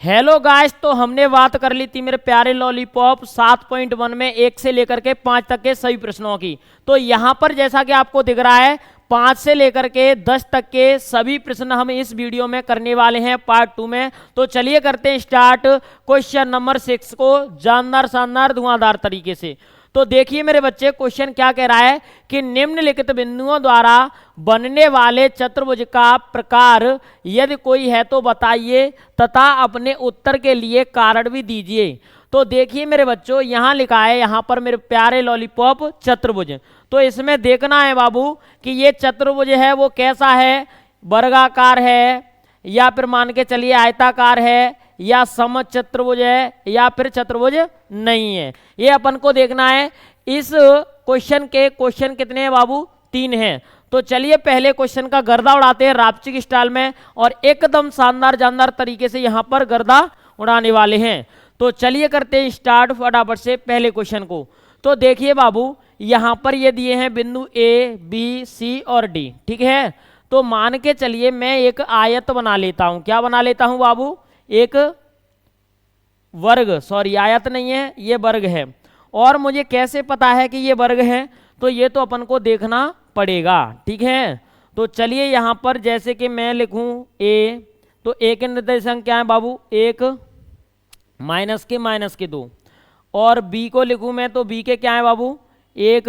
Hello guys, तो हमने बात कर ली थी मेरे प्यारे लॉलीपॉप 7.1 में 1 से लेकर के 5 तक के सभी प्रश्नों की। तो यहाँ पर जैसा कि आपको दिख रहा है 5 से लेकर के 10 तक के सभी प्रश्न हम इस वीडियो में करने वाले हैं पार्ट 2 में। तो चलिए करते हैं स्टार्ट क्वेश्चन नंबर 6 को जानदार शानदार धुआंधार तरीके से। तो देखिए मेरे बच्चे, क्वेश्चन क्या कह रहा है कि निम्नलिखित बिंदुओं द्वारा बनने वाले चतुर्भुज का प्रकार यदि कोई है तो बताइए तथा अपने उत्तर के लिए कारण भी दीजिए। तो देखिए मेरे बच्चों, यहाँ लिखा है, यहाँ पर मेरे प्यारे लॉलीपॉप चतुर्भुज। तो इसमें देखना है बाबू कि ये चतुर्भुज है वो कैसा है, वर्गाकार है या फिर मान के चलिए आयताकार है या समचतुर्भुज है या फिर चतुर्भुज नहीं है, ये अपन को देखना है। इस क्वेश्चन के क्वेश्चन कितने हैं बाबू? 3 हैं। तो चलिए पहले क्वेश्चन का गर्दा उड़ाते हैं रापचिक स्टाइल में और एकदम शानदार जानदार तरीके से यहाँ पर गर्दा उड़ाने वाले हैं। तो चलिए करते हैं स्टार्ट फटाफट से पहले क्वेश्चन को। तो देखिए बाबू, यहाँ पर ये दिए हैं बिंदु ए बी सी और डी, ठीक है। तो मान के चलिए मैं एक आयत बना लेता हूँ। क्या बना लेता हूँ बाबू? एक वर्ग, सॉरी आयत नहीं है, ये वर्ग है। और मुझे कैसे पता है कि ये वर्ग है? तो ये तो अपन को देखना पड़ेगा, ठीक है। तो चलिए यहाँ पर जैसे कि मैं लिखूँ ए, तो ए के निर्देशांक क्या है बाबू? 1 -के -2। और बी को लिखूँ मैं तो बी के क्या है बाबू? 1,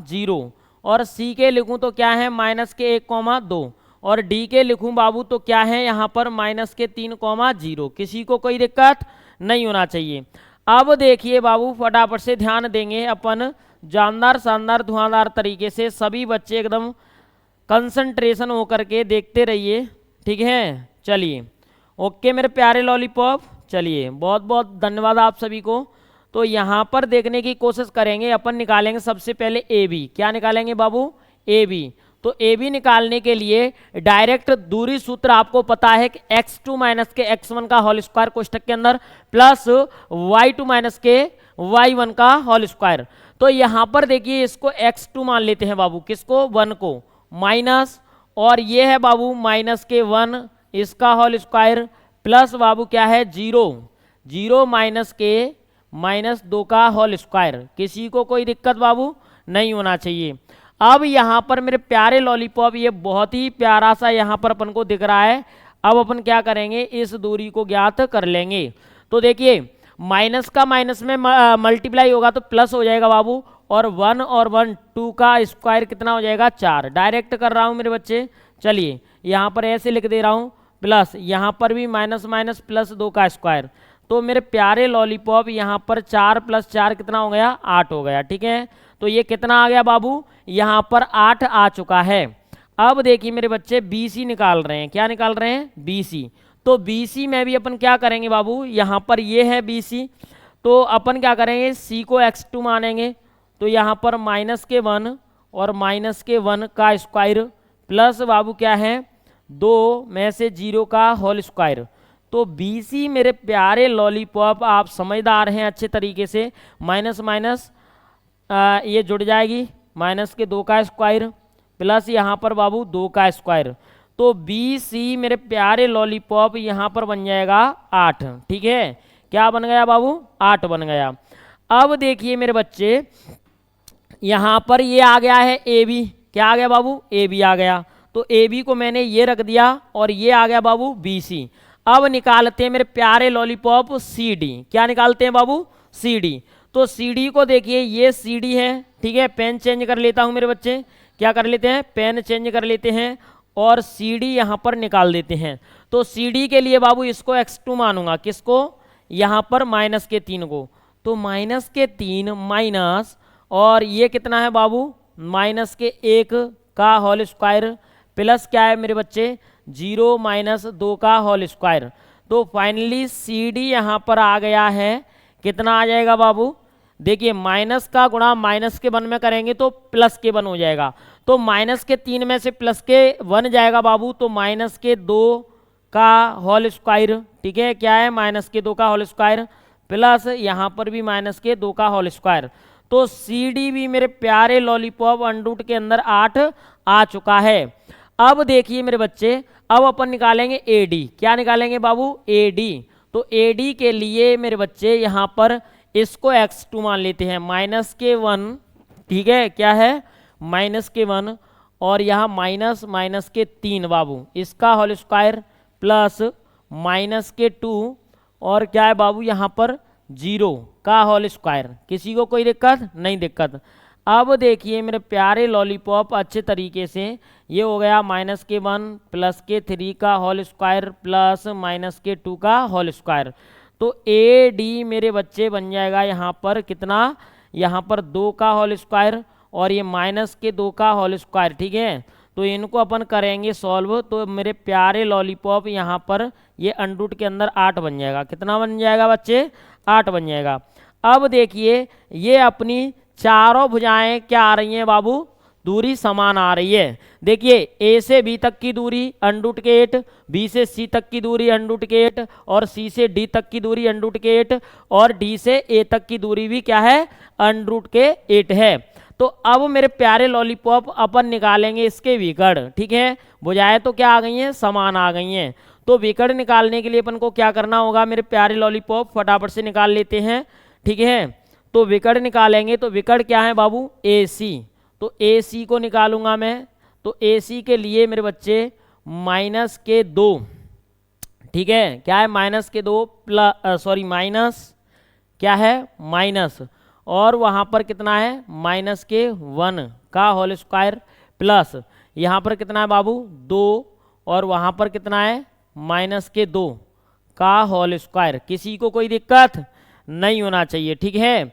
0। और सी के लिखूँ तो क्या है? -के 1, 2। और डी के लिखूं बाबू तो क्या है यहाँ पर? -के 3, 0। किसी को कोई दिक्कत नहीं होना चाहिए। अब देखिए बाबू, फटाफट से ध्यान देंगे अपन जानदार शानदार धुआंधार तरीके से। सभी बच्चे एकदम कंसंट्रेशन होकर के देखते रहिए, ठीक है। चलिए ओके मेरे प्यारे लॉलीपॉप, चलिए बहुत बहुत धन्यवाद आप सभी को। तो यहाँ पर देखने की कोशिश करेंगे अपन। निकालेंगे सबसे पहले ए बी। क्या निकालेंगे बाबू? A B. तो ए बी निकालने के लिए डायरेक्ट दूरी सूत्र आपको पता है कि x2 - के x1 का होल स्क्वायर कोष्टक के अंदर प्लस y2 - के y1 का होल स्क्वायर। तो यहाँ पर देखिए इसको x2 मान लेते हैं बाबू, किसको? 1 को, माइनस, और ये है बाबू -के 1 इसका होल स्क्वायर प्लस बाबू क्या है? 0 के -2 का होल स्क्वायर। किसी को कोई दिक्कत बाबू नहीं होना चाहिए। अब यहाँ पर मेरे प्यारे लॉलीपॉप ये बहुत ही प्यारा सा यहाँ पर अपन को दिख रहा है। अब अपन क्या करेंगे? इस दूरी को ज्ञात कर लेंगे। तो देखिए माइनस का माइनस में मल्टीप्लाई होगा तो प्लस हो जाएगा बाबू, और 1 और 1 2 का स्क्वायर कितना हो जाएगा? 4। डायरेक्ट कर रहा हूँ मेरे बच्चे। चलिए यहाँ पर ऐसे लिख दे रहा हूँ, प्लस यहाँ पर भी -+2 का स्क्वायर। तो मेरे प्यारे लॉलीपॉप यहाँ पर 4 + 4 कितना हो गया? 8 हो गया, ठीक है। तो ये कितना आ गया बाबू? यहाँ पर 8 आ चुका है। अब देखिए मेरे बच्चे BC निकाल रहे हैं। क्या निकाल रहे हैं? BC। तो BC में भी अपन क्या करेंगे बाबू? यहाँ पर ये है BC, तो अपन क्या करेंगे? C को x2 मानेंगे। तो यहाँ पर -के 1 और -के 1 का स्क्वायर प्लस बाबू क्या है? 2 में से 0 का होल स्क्वायर। तो BC मेरे प्यारे लॉलीपॉप आप समझदार हैं अच्छे तरीके से। माइनस माइनस ये जुड़ जाएगी, -के 2 का स्क्वायर प्लस यहाँ पर बाबू 2 का स्क्वायर। तो BC मेरे प्यारे लॉलीपॉप यहाँ पर बन जाएगा 8, ठीक है। क्या बन गया बाबू? 8 बन गया। अब देखिए मेरे बच्चे, यहाँ पर ये आ गया है AB। क्या आ गया बाबू? AB आ गया। तो AB को मैंने ये रख दिया और ये आ गया बाबू BC। अब निकालते हैं मेरे प्यारे लॉलीपॉप CD। क्या निकालते हैं बाबू? CD। तो CD को देखिए ये CD है, ठीक है। पेन चेंज कर लेता हूँ मेरे बच्चे। क्या कर लेते हैं? पेन चेंज कर लेते हैं और CD यहाँ पर निकाल देते हैं। तो CD के लिए बाबू इसको x2 मानूंगा, किसको? यहाँ पर -के 3 को। तो -के 3 माइनस, और ये कितना है बाबू? -के 1 का होल स्क्वायर प्लस क्या है मेरे बच्चे? 0 - 2 का होल स्क्वायर। तो फाइनली CD यहाँ पर आ गया है। कितना आ जाएगा बाबू? देखिए माइनस का गुणा -के 1 में करेंगे तो +के 1 हो जाएगा। तो -के 3 में से +के 1 जाएगा बाबू, तो -के 2 का होल स्क्वायर, ठीक है। क्या है? -के 2 का होल स्क्वायर प्लस यहाँ पर भी -के 2 का होल स्क्वायर। तो CD भी मेरे प्यारे लॉलीपॉप √ के अंदर 8 आ चुका है। अब देखिए मेरे बच्चे, अब अपन निकालेंगे AD। क्या निकालेंगे बाबू? AD। तो AD के लिए मेरे बच्चे यहाँ पर इसको x2 मान लेते हैं, -1, ठीक है, क्या है -1, और यहाँ -3 बाबू, इसका होल स्क्वायर प्लस -2, और क्या है बाबू यहाँ पर 0 का होल स्क्वायर। किसी को कोई दिक्कत नहीं? दिक्कत। अब देखिए मेरे प्यारे लॉलीपॉप, अच्छे तरीके से ये हो गया -1 +3 का होल स्क्वायर प्लस -2 का होल स्क्वायर। तो AD मेरे बच्चे बन जाएगा यहाँ पर कितना, यहाँ पर 2 का होल स्क्वायर और ये -2 का होल स्क्वायर, ठीक है। तो इनको अपन करेंगे सॉल्व, तो मेरे प्यारे लॉलीपॉप यहाँ पर ये अंडरूट के अंदर 8 बन जाएगा। कितना बन जाएगा बच्चे? 8 बन जाएगा। अब देखिए ये अपनी चारों भुजाएं क्या आ रही हैं बाबू? दूरी समान आ रही है। देखिए A से B तक की दूरी अंडरूट के 8, B से C तक की दूरी अंडरूट के 8, और C से D तक की दूरी अंडरूट के 8, और D से A तक की दूरी भी क्या है? अंडरूट के 8 है। तो अब मेरे प्यारे लॉलीपॉप अपन निकालेंगे इसके विकर्ण, ठीक है। भुजाएं तो क्या आ गई हैं? समान आ गई हैं। तो विकर्ण निकालने के लिए अपन को क्या करना होगा मेरे प्यारे लॉलीपॉप? फटाफट से निकाल लेते हैं, ठीक है। तो विकर्ण निकालेंगे, तो विकर्ण क्या है बाबू? AC। तो AC को निकालूंगा मैं, तो AC के लिए मेरे बच्चे -2, ठीक है, क्या है -2 प्लस, सॉरी माइनस, क्या है माइनस, और वहाँ पर कितना है -1 का होल स्क्वायर प्लस यहाँ पर कितना है बाबू 2, और वहाँ पर कितना है -2 का होल स्क्वायर। किसी को कोई दिक्कत नहीं होना चाहिए, ठीक है।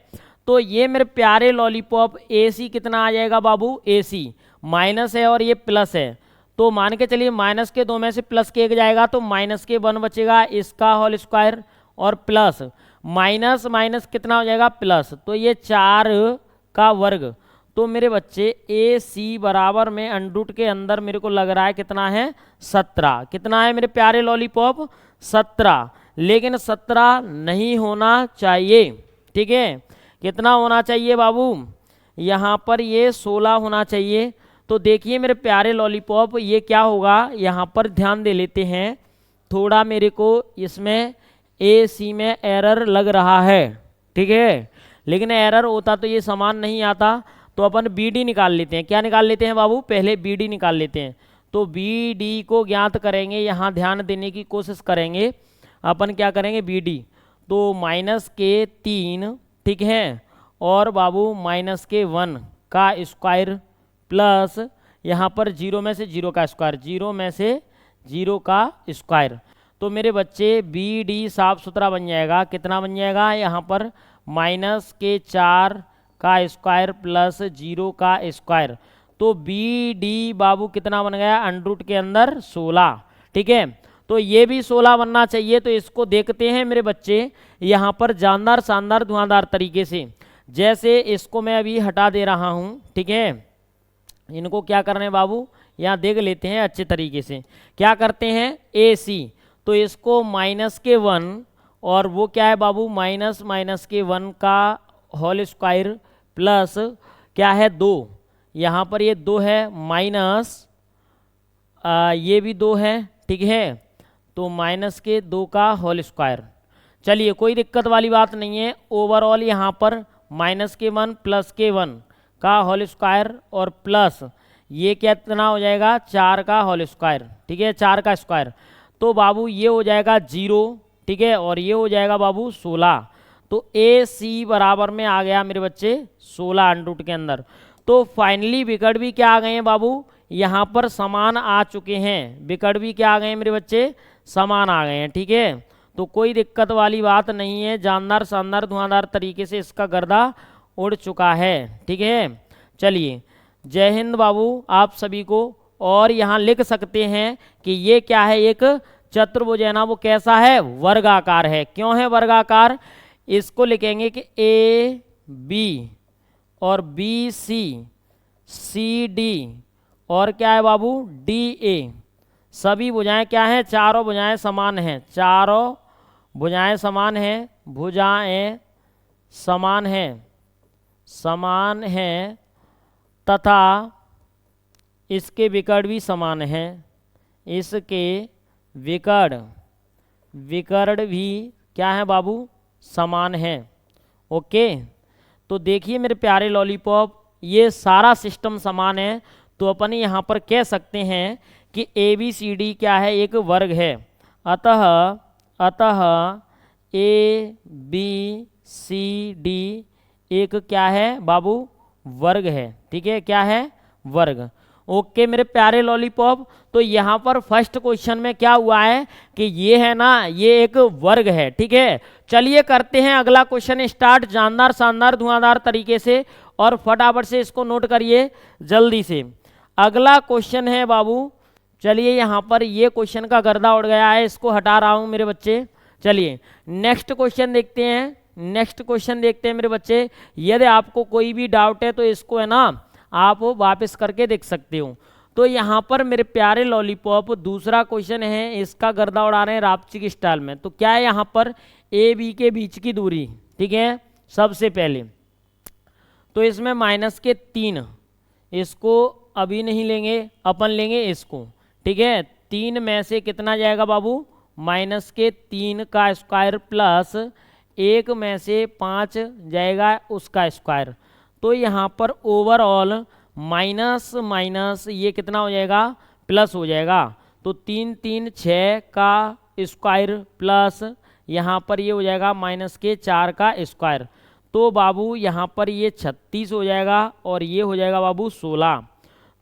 तो ये मेरे प्यारे लॉलीपॉप AC कितना आ जाएगा बाबू? AC माइनस है और ये प्लस है, तो मान के चलिए -2 में से +1 जाएगा तो -1 बचेगा, इसका होल स्क्वायर, और प्लस माइनस माइनस कितना हो जाएगा? प्लस, तो ये 4 का वर्ग। तो मेरे बच्चे AC बराबर में अंडरूट के अंदर मेरे को लग रहा है कितना है? 17। कितना है मेरे प्यारे लॉलीपॉप? 17। लेकिन 17 नहीं होना चाहिए, ठीक है। कितना होना चाहिए बाबू? यहाँ पर ये 16 होना चाहिए। तो देखिए मेरे प्यारे लॉलीपॉप, ये क्या होगा, यहाँ पर ध्यान दे लेते हैं थोड़ा। मेरे को इसमें AC में एरर लग रहा है, ठीक है, लेकिन एरर होता तो ये समान नहीं आता। तो अपन BD निकाल लेते हैं। क्या निकाल लेते हैं बाबू? पहले BD निकाल लेते हैं। तो BD को ज्ञात करेंगे, यहाँ ध्यान देने की कोशिश करेंगे। अपन क्या करेंगे? BD तो -3, ठीक है, और बाबू -1 का स्क्वायर प्लस यहाँ पर 0 में से 0 का स्क्वायर, 0 में से 0 का स्क्वायर। तो मेरे बच्चे BD साफ सुथरा बन जाएगा। कितना बन जाएगा? यहाँ पर -4 का स्क्वायर प्लस 0 का स्क्वायर। तो BD बाबू कितना बन गया? अंडरूट के अंदर 16, ठीक है। तो ये भी 16 बनना चाहिए। तो इसको देखते हैं मेरे बच्चे यहाँ पर जानदार शानदार धुआंधार तरीके से। जैसे इसको मैं अभी हटा दे रहा हूँ, ठीक है। इनको क्या करना है बाबू? यहाँ देख लेते हैं अच्छे तरीके से। क्या करते हैं? AC, तो इसको -1, और वो क्या है बाबू? -1 का होल स्क्वायर प्लस क्या है 2, यहाँ पर ये 2 है, माइनस ये भी 2 है, ठीक है। तो -2 का होल स्क्वायर। चलिए कोई दिक्कत वाली बात नहीं है। ओवरऑल यहाँ पर -1 +1 का होल स्क्वायर और प्लस ये कितना हो जाएगा? 4 का होल स्क्वायर, ठीक है, 4 का स्क्वायर। तो बाबू ये हो जाएगा 0, ठीक है, और ये हो जाएगा बाबू 16। तो AC बराबर में आ गया मेरे बच्चे 16 अंडरूट के अंदर। तो फाइनली विकर्ण भी क्या आ गए हैं बाबू? यहाँ पर समान आ चुके हैं। विकर्ण भी क्या आ गए हैं मेरे बच्चे? समान आ गए हैं, ठीक है। तो कोई दिक्कत वाली बात नहीं है। जानदार शानदार धुआंधार तरीके से इसका गर्दा उड़ चुका है, ठीक है। चलिए जय हिंद बाबू आप सभी को। और यहाँ लिख सकते हैं कि ये क्या है? एक चतुर्भुज है ना, वो कैसा है? वर्गाकार है। क्यों है वर्गाकार? इसको लिखेंगे कि AB और BC, CD और क्या है बाबू? DA। सभी भुजाएं क्या हैं? चारों भुजाएं समान हैं। चारों भुजाएं समान हैं। भुजाएं समान हैं, समान हैं, तथा इसके विकर्ण भी समान हैं। इसके विकर्ण विकर्ण भी क्या है बाबू, समान है। ओके, तो देखिए मेरे प्यारे लॉलीपॉप, ये सारा सिस्टम समान है, तो अपन यहाँ पर कह सकते हैं कि ए बी सी डी क्या है, एक वर्ग है। अतः अतः ए बी सी डी एक क्या है बाबू, वर्ग है। ठीक है, क्या है, वर्ग। ओके मेरे प्यारे लॉलीपॉप, तो यहाँ पर फर्स्ट क्वेश्चन में क्या हुआ है कि ये है ना, ये एक वर्ग है। ठीक है, चलिए करते हैं अगला क्वेश्चन स्टार्ट, जानदार शानदार धुआंधार तरीके से, और फटाफट से इसको नोट करिए जल्दी से। अगला क्वेश्चन है बाबू, चलिए यहाँ पर ये क्वेश्चन का गर्दा उड़ गया है, इसको हटा रहा हूँ मेरे बच्चे। चलिए नेक्स्ट क्वेश्चन देखते हैं, नेक्स्ट क्वेश्चन देखते हैं मेरे बच्चे। यदि आपको कोई भी डाउट है तो इसको है ना आप वापस करके देख सकते हो। तो यहाँ पर मेरे प्यारे लॉलीपॉप दूसरा क्वेश्चन है, इसका गर्दा उड़ा रहे हैं रापचिक स्टाइल में। तो क्या है यहाँ पर, ए बी के बीच की दूरी। ठीक है, सबसे पहले तो इसमें -3, इसको अभी नहीं लेंगे, अपन लेंगे इसको। ठीक है, 3 में से कितना जाएगा बाबू, -3 का स्क्वायर प्लस 1 में से 5 जाएगा उसका स्क्वायर। तो यहाँ पर ओवरऑल माइनस माइनस ये कितना हो जाएगा, प्लस हो जाएगा। तो 3 3 6 का स्क्वायर प्लस यहाँ पर ये हो जाएगा -4 का स्क्वायर। तो बाबू यहाँ पर ये 36 हो जाएगा और ये हो जाएगा बाबू 16।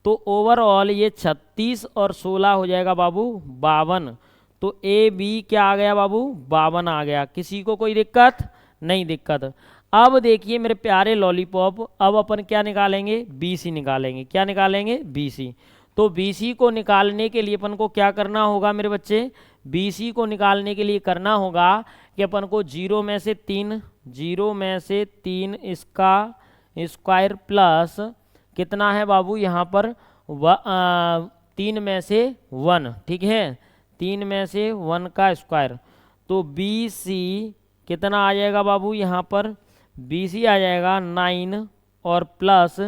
तो ओवरऑल ये 36 और 16 हो जाएगा बाबू 52। तो ए बी क्या आ गया बाबू, 52 आ गया। किसी को कोई दिक्कत नहीं, दिक्कत। अब देखिए मेरे प्यारे लॉलीपॉप, अब अपन क्या निकालेंगे, बी सी निकालेंगे। क्या निकालेंगे, बी सी। तो बी सी को निकालने के लिए अपन को क्या करना होगा मेरे बच्चे, बी सी को निकालने के लिए करना होगा कि अपन को 0 में से 3 इसका स्क्वायर प्लस कितना है बाबू यहाँ पर 3 में से 1। ठीक है, 3 में से 1 का स्क्वायर। तो बी सी कितना आ जाएगा बाबू, यहाँ पर बी सी आ जाएगा 9 और प्लस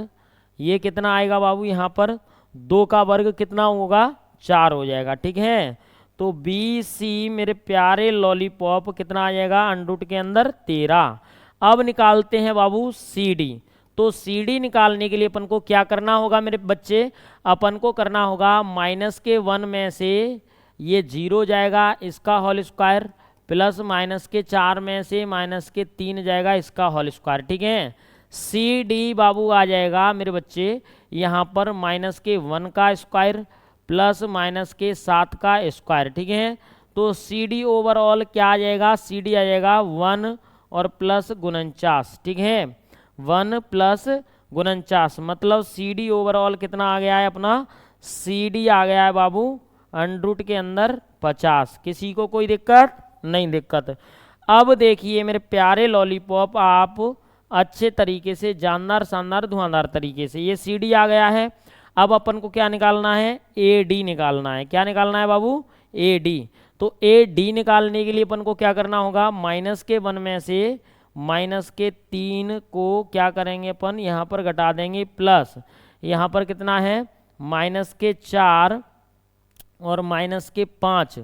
ये कितना आएगा बाबू, यहाँ पर 2 का वर्ग कितना होगा, 4 हो जाएगा। ठीक है, तो बी सी मेरे प्यारे लॉलीपॉप कितना आ जाएगा, अंडरूट के अंदर 13। अब निकालते हैं बाबू सी डी। तो सी डी निकालने के लिए अपन को क्या करना होगा मेरे बच्चे, अपन को करना होगा -1 में से ये 0 जाएगा इसका होल स्क्वायर प्लस -4 में से -3 जाएगा इसका होल स्क्वायर। ठीक है, सी डी बाबू आ जाएगा मेरे बच्चे यहाँ पर -1 का स्क्वायर प्लस -7 का स्क्वायर। ठीक है, तो सी डी ओवरऑल क्या आ जाएगा, सी डी आ जाएगा 1 और प्लस 49। ठीक है, 1 प्लस 49 मतलब सी डी ओवरऑल कितना आ गया है अपना, सी डी आ गया है बाबू अंडरूट के अंदर 50। किसी को कोई दिक्कत नहीं, दिक्कत। अब देखिए मेरे प्यारे लॉलीपॉप, आप अच्छे तरीके से जानदार शानदार धुआंधार तरीके से, ये सी डी आ गया है। अब अपन को क्या निकालना है, ए डी निकालना है। क्या निकालना है बाबू, ए डी। तो ए डी निकालने के लिए अपन को क्या करना होगा, -1 में से -3 को क्या करेंगे अपन, यहाँ पर घटा देंगे प्लस यहाँ पर कितना है -4 और -5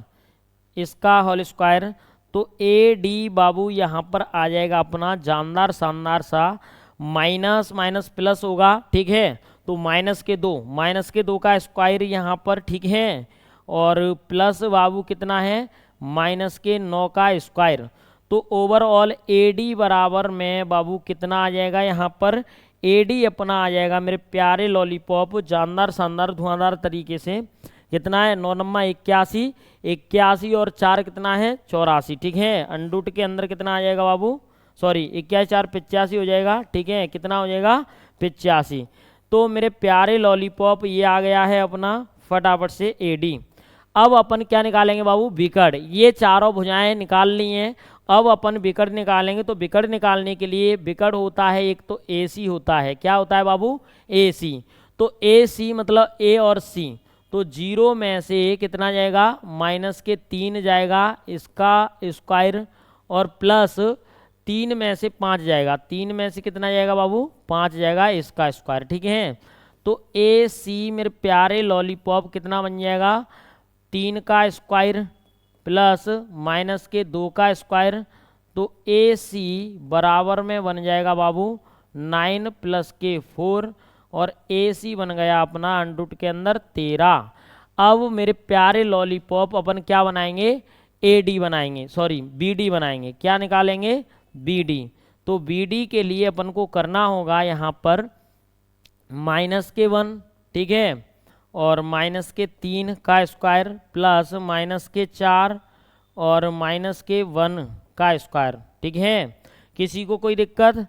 इसका होल स्क्वायर। तो ए डी बाबू यहाँ पर आ जाएगा अपना जानदार शानदार सा माइनस माइनस प्लस होगा। ठीक है, तो -2 का स्क्वायर यहाँ पर। ठीक है, और प्लस बाबू कितना है -9 का स्क्वायर। तो ओवरऑल ए डी बराबर में बाबू कितना आ जाएगा, यहाँ पर ए डी अपना आ जाएगा मेरे प्यारे लॉलीपॉप जानदार शानदार धुआंधार तरीके से। कितना है, 9 नम्मा 81, 81 और 4 कितना है 84। ठीक है, अंडरूट के अंदर कितना आ जाएगा बाबू, सॉरी 81 4 85 हो जाएगा। ठीक है, कितना हो जाएगा 85। तो मेरे प्यारे लॉलीपॉप ये आ गया है अपना फटाफट से ए डी। अब अपन क्या निकालेंगे बाबू, विकर्ण। ये चारों भुजाएं निकाल ली हैं, अब अपन विकर्ण निकालेंगे। तो विकर्ण निकालने के लिए विकर्ण होता है एक तो ए सी होता है। क्या होता है बाबू, ए सी। तो ए सी मतलब ए और सी। तो 0 में से कितना जाएगा, -3 जाएगा इसका स्क्वायर और प्लस 3 में से 5 जाएगा। 3 में से कितना जाएगा बाबू, 5 जाएगा इसका स्क्वायर। ठीक है, तो ए सी मेरे प्यारे लॉलीपॉप कितना बन जाएगा, 3 का स्क्वायर प्लस माइनस के 2 का स्क्वायर, तो ए सी बराबर में बन जाएगा बाबू 9 प्लस के 4 और ए सी बन गया अपना अंडर के अंदर 13। अब मेरे प्यारे लॉलीपॉप अपन क्या बनाएंगे, ए डी बनाएंगे, सॉरी बी डी बनाएंगे। क्या निकालेंगे, बी डी। तो बी डी के लिए अपन को करना होगा यहाँ पर माइनस के 1, ठीक है, और माइनस के 3 का स्क्वायर प्लस माइनस के 4 और माइनस के 1 का स्क्वायर, ठीक है। किसी को कोई दिक्कत,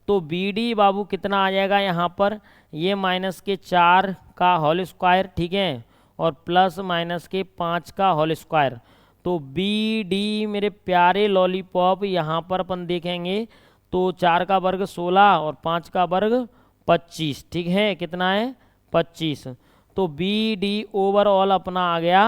तो बी डी बाबू कितना आ जाएगा यहाँ पर, ये माइनस के 4 का होल स्क्वायर, ठीक है, और प्लस माइनस के 5 का होल स्क्वायर। तो बी डी मेरे प्यारे लॉलीपॉप यहाँ पर अपन देखेंगे तो 4 का वर्ग 16 और 5 का वर्ग 25, ठीक है, कितना है 25। तो बी डी ओवरऑल अपना आ गया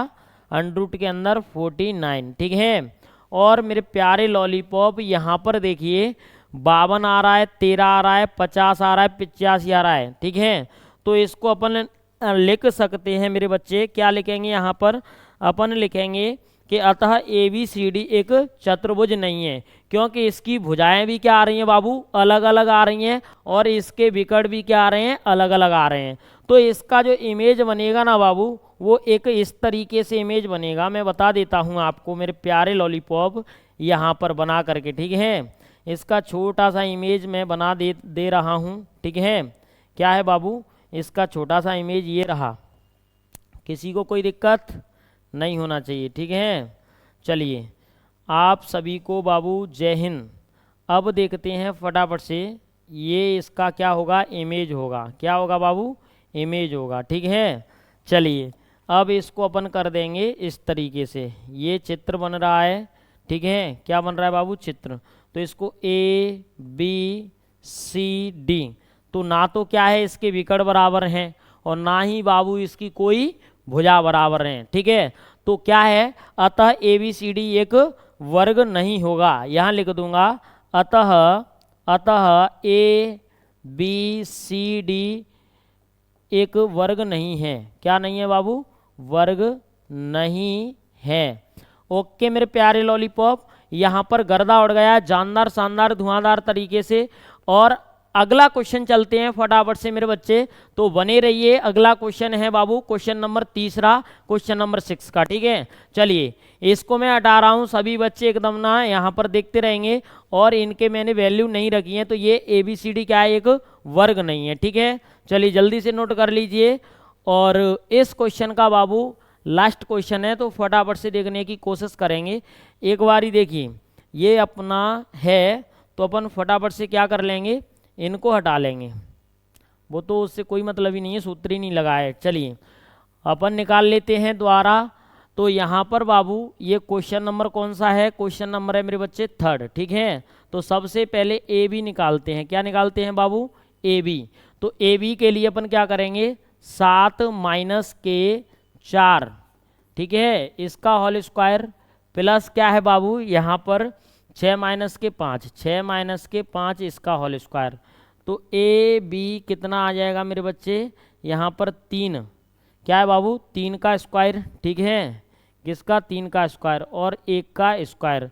अंडर के अंदर 49, ठीक है। और मेरे प्यारे लॉलीपॉप यहाँ पर देखिए 52 आ रहा है, 13 आ रहा है, 50 आ रहा है, 85 आ रहा है, ठीक है। तो इसको अपन लिख सकते हैं मेरे बच्चे, क्या लिखेंगे यहाँ पर, अपन लिखेंगे कि अतः ए बी सी डी एक चतुर्भुज नहीं है, क्योंकि इसकी भुजाएं भी क्या आ रही हैं बाबू, अलग अलग आ रही हैं, और इसके विकर्ण भी क्या आ रहे हैं, अलग अलग आ रहे हैं। तो इसका जो इमेज बनेगा ना बाबू, वो एक इस तरीके से इमेज बनेगा, मैं बता देता हूँ आपको मेरे प्यारे लॉलीपॉप यहाँ पर बना करके, ठीक है। इसका छोटा सा इमेज मैं बना दे रहा हूँ, ठीक है। क्या है बाबू, इसका छोटा सा इमेज ये रहा, किसी को कोई दिक्कत नहीं होना चाहिए, ठीक है। चलिए आप सभी को बाबू जय हिंद। अब देखते हैं फटाफट से, ये इसका क्या होगा, इमेज होगा, क्या होगा बाबू, इमेज होगा, ठीक है। चलिए अब इसको अपन कर देंगे इस तरीके से, ये चित्र बन रहा है, ठीक है, क्या बन रहा है बाबू, चित्र। तो इसको ए बी सी डी, तो ना तो क्या है इसके विकर्ण बराबर हैं और ना ही बाबू इसकी कोई भुजा बराबर हैं, ठीक है। तो क्या है, अतः ए बी सी डी एक वर्ग नहीं होगा, यहाँ लिख दूंगा अतः ए बी सी डी एक वर्ग नहीं है। क्या नहीं है बाबू, वर्ग नहीं है। ओके मेरे प्यारे लॉलीपॉप, यहाँ पर गर्दा उड़ गया जानदार शानदार धुआंधार तरीके से। और अगला क्वेश्चन चलते हैं फटाफट से मेरे बच्चे, तो बने रहिए। अगला क्वेश्चन है बाबू क्वेश्चन नंबर 3, क्वेश्चन नंबर 6 का, ठीक है। चलिए इसको मैं हटा रहा हूँ, सभी बच्चे एकदम ना यहाँ पर देखते रहेंगे, और इनके मैंने वैल्यू नहीं रखी है, तो ये ए बी सी डी क्या है, एक वर्ग नहीं है, ठीक है। चलिए जल्दी से नोट कर लीजिए। और इस क्वेश्चन का बाबू लास्ट क्वेश्चन है, तो फटाफट से देखने की कोशिश करेंगे। एक बारी देखिए ये अपना है, तो अपन फटाफट से क्या कर लेंगे, इनको हटा लेंगे, वो तो उससे कोई मतलब ही नहीं है, सूत्र ही नहीं लगा है। चलिए अपन निकाल लेते हैं द्वारा। तो यहाँ पर बाबू ये क्वेश्चन नंबर कौन सा है, क्वेश्चन नंबर है मेरे बच्चे 3, ठीक है। तो सबसे पहले ए बी निकालते हैं, क्या निकालते हैं बाबू, ए बी। तो ए बी के लिए अपन क्या करेंगे, 7 माइनस के 4, ठीक है, इसका होल स्क्वायर, प्लस क्या है बाबू यहाँ पर 6 माइनस के 5, 6 माइनस के 5 इसका होल स्क्वायर। तो ए बी कितना आ जाएगा मेरे बच्चे, यहाँ पर 3, क्या है बाबू 3 का स्क्वायर, ठीक है, किसका 3 का स्क्वायर और 1 का स्क्वायर।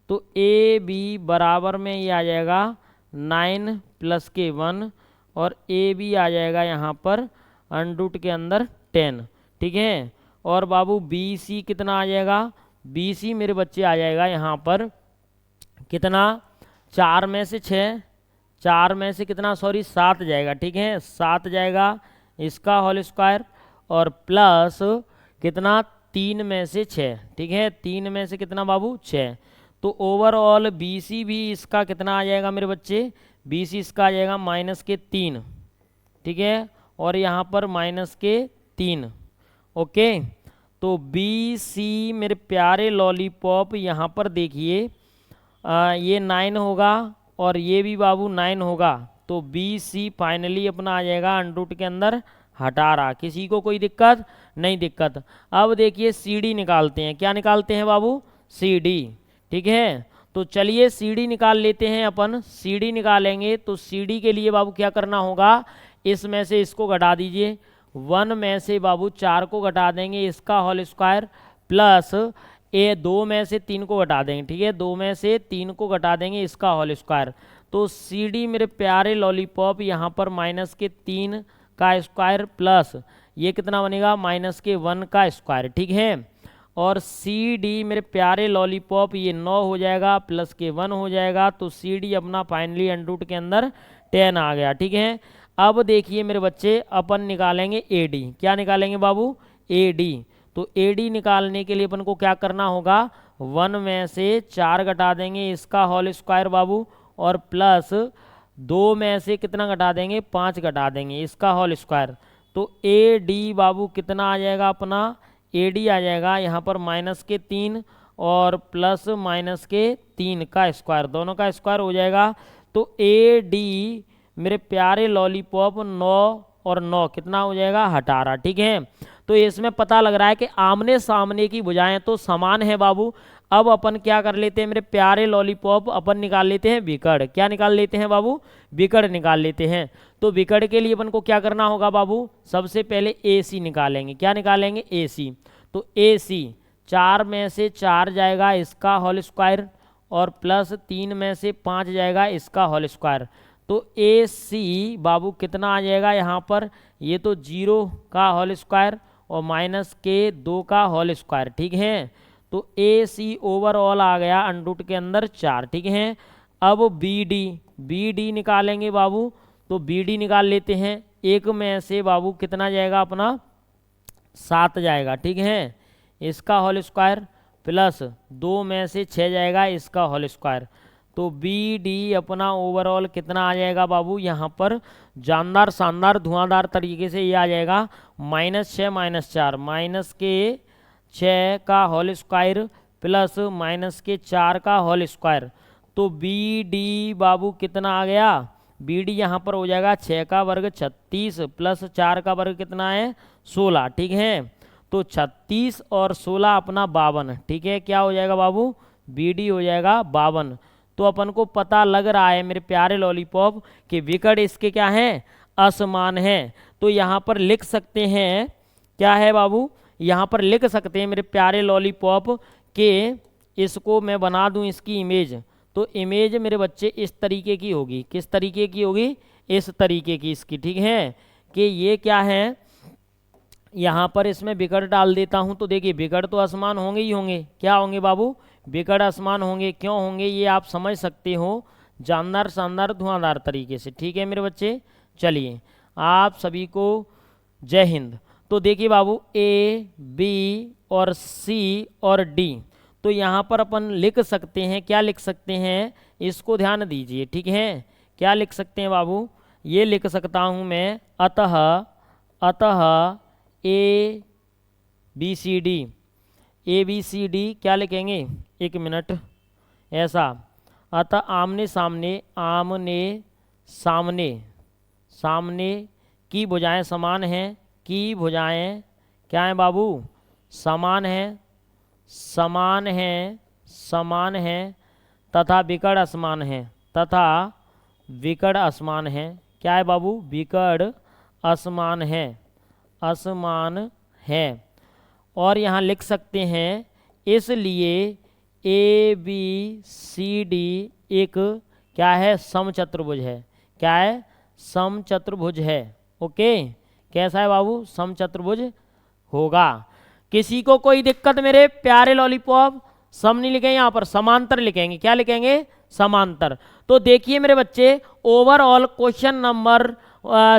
तो ए बी बराबर में ये आ जाएगा 9 प्लस के 1 और ए बी आ जाएगा यहाँ पर अंडर के अंदर 10, ठीक है। और बाबू बी सी कितना आ जाएगा, बी सी मेरे बच्चे आ जाएगा यहाँ पर कितना, 4 में से 6, 4 में से कितना, सॉरी 7 जाएगा, ठीक है, 7 जाएगा इसका होल स्क्वायर, और प्लस कितना 3 में से 6, ठीक है, 3 में से कितना बाबू 6। तो ओवरऑल बी सी भी इसका कितना आ जाएगा मेरे बच्चे, बी सी इसका आ जाएगा माइनस के 3, ठीक है, और यहाँ पर माइनस के 3, ओके। तो बी सी मेरे प्यारे लॉलीपॉप यहाँ पर देखिए ये 9 होगा और ये भी बाबू 9 होगा। तो बी सी फाइनली अपना आ जाएगा अंडर के अंदर 18। किसी को कोई दिक्कत नहीं, दिक्कत। अब देखिए सी डी निकालते हैं, क्या निकालते हैं बाबू, सी डी, ठीक है। तो चलिए सी डी निकाल लेते हैं अपन। सी डी निकालेंगे तो सी डी के लिए बाबू क्या करना होगा, इसमें से इसको घटा दीजिए, 1 में से बाबू 4 को घटा देंगे, इसका होल स्क्वायर प्लस ए 2 में से 3 को घटा देंगे, ठीक है, 2 में से 3 को घटा देंगे, इसका होल स्क्वायर। तो सी डी मेरे प्यारे लॉलीपॉप यहाँ पर -3 का स्क्वायर प्लस ये कितना बनेगा -1 का स्क्वायर, ठीक है। और सी डी मेरे प्यारे लॉलीपॉप ये 9 हो जाएगा प्लस के 1 हो जाएगा, तो सी डी अपना फाइनली अंडर के अंदर 10 आ गया, ठीक है। अब देखिए मेरे बच्चे अपन निकालेंगे ए डी। क्या निकालेंगे बाबू? A D. तो ए डी निकालने के लिए अपन को क्या करना होगा, 1 में से 4 घटा देंगे, इसका होल स्क्वायर बाबू, और प्लस 2 में से कितना घटा देंगे, 5 घटा देंगे, इसका होल स्क्वायर। तो ए डी बाबू कितना आ जाएगा अपना, ए डी आ जाएगा यहाँ पर -3 और प्लस -3 का स्क्वायर, दोनों का स्क्वायर हो जाएगा। तो ए डी मेरे प्यारे लॉलीपॉप 9 और 9 कितना हो जाएगा, 18, ठीक है। तो इसमें पता लग रहा है कि आमने सामने की भुजाएं तो समान है बाबू। अब अपन क्या कर लेते हैं मेरे प्यारे लॉलीपॉप, अपन निकाल लेते हैं विकर्ण। क्या निकाल लेते हैं बाबू? विकर्ण निकाल लेते हैं। तो विकर्ण के लिए अपन को क्या करना होगा बाबू, सबसे पहले ए सी निकालेंगे। क्या निकालेंगे? ए सी। तो ए सी 4 में से 4 जाएगा, इसका होल स्क्वायर, और प्लस 3 में से 5 जाएगा, इसका होल स्क्वायर। तो ए सी बाबू कितना आ जाएगा यहाँ पर, ये तो 0 का होल स्क्वायर और -2 का होल स्क्वायर, ठीक है। तो ए सी ओवरऑल आ गया अंडर के अंदर 4, ठीक है। अब बी डी निकालेंगे बाबू। तो बी डी निकाल लेते हैं। 1 में से बाबू कितना जाएगा अपना, 7 जाएगा, ठीक है, इसका होल स्क्वायर, प्लस 2 में से 6 जाएगा, इसका होल स्क्वायर। तो बी डी अपना ओवरऑल कितना आ जाएगा बाबू, यहाँ पर जानदार शानदार धुआंधार तरीके से ये आ जाएगा -6 -4 का होल स्क्वायर प्लस -4 का होल स्क्वायर। तो बी डी बाबू कितना आ गया, बी डी यहाँ पर हो जाएगा 6 का वर्ग 36 प्लस 4 का वर्ग कितना है, 16, ठीक है। तो 36 और 16 अपना 52, ठीक है। क्या हो जाएगा बाबू, बी डी हो जाएगा 52। तो अपन को पता लग रहा है मेरे प्यारे लॉलीपॉप कि विकर्ण इसके क्या हैं, असमान है। तो यहाँ पर लिख सकते हैं, क्या है बाबू, यहाँ पर लिख सकते हैं मेरे प्यारे लॉलीपॉप कि इसको मैं बना दूँ इसकी इमेज। तो इमेज मेरे बच्चे इस तरीके की होगी। किस तरीके की होगी? इस तरीके की इसकी, ठीक है। कि ये क्या है, यहाँ पर इसमें विकर्ण डाल देता हूँ। तो देखिए विकर्ण तो असमान होंगे ही होंगे। क्या होंगे बाबू? विकर्ण असमान होंगे। क्यों होंगे ये आप समझ सकते हो जानदार शानदार धुआंधार तरीके से, ठीक है मेरे बच्चे। चलिए आप सभी को जय हिंद। तो देखिए बाबू ए बी और सी और डी, तो यहाँ पर अपन लिख सकते हैं, क्या लिख सकते हैं, इसको ध्यान दीजिए, ठीक है। क्या लिख सकते हैं बाबू, ये लिख सकता हूँ मैं, अतः ए बी सी डी क्या लिखेंगे, 1 मिनट, ऐसा। अतः आमने सामने की भुजाएं समान हैं, की भुजाएं क्या हैं बाबू, समान हैं तथा विकर्ण असमान है, क्या है बाबू, विकर्ण असमान है। और यहाँ लिख सकते हैं इसलिए ए बी सी डी एक क्या है, समचतुर्भुज है। क्या है? समचतुर्भुज है। ओके, कैसा है बाबू, समचतुर्भुज होगा। किसी को कोई दिक्कत मेरे प्यारे लॉलीपॉप? सम नहीं लिखेंगे, यहाँ पर समांतर लिखेंगे। क्या लिखेंगे? समांतर। तो देखिए मेरे बच्चे ओवरऑल क्वेश्चन नंबर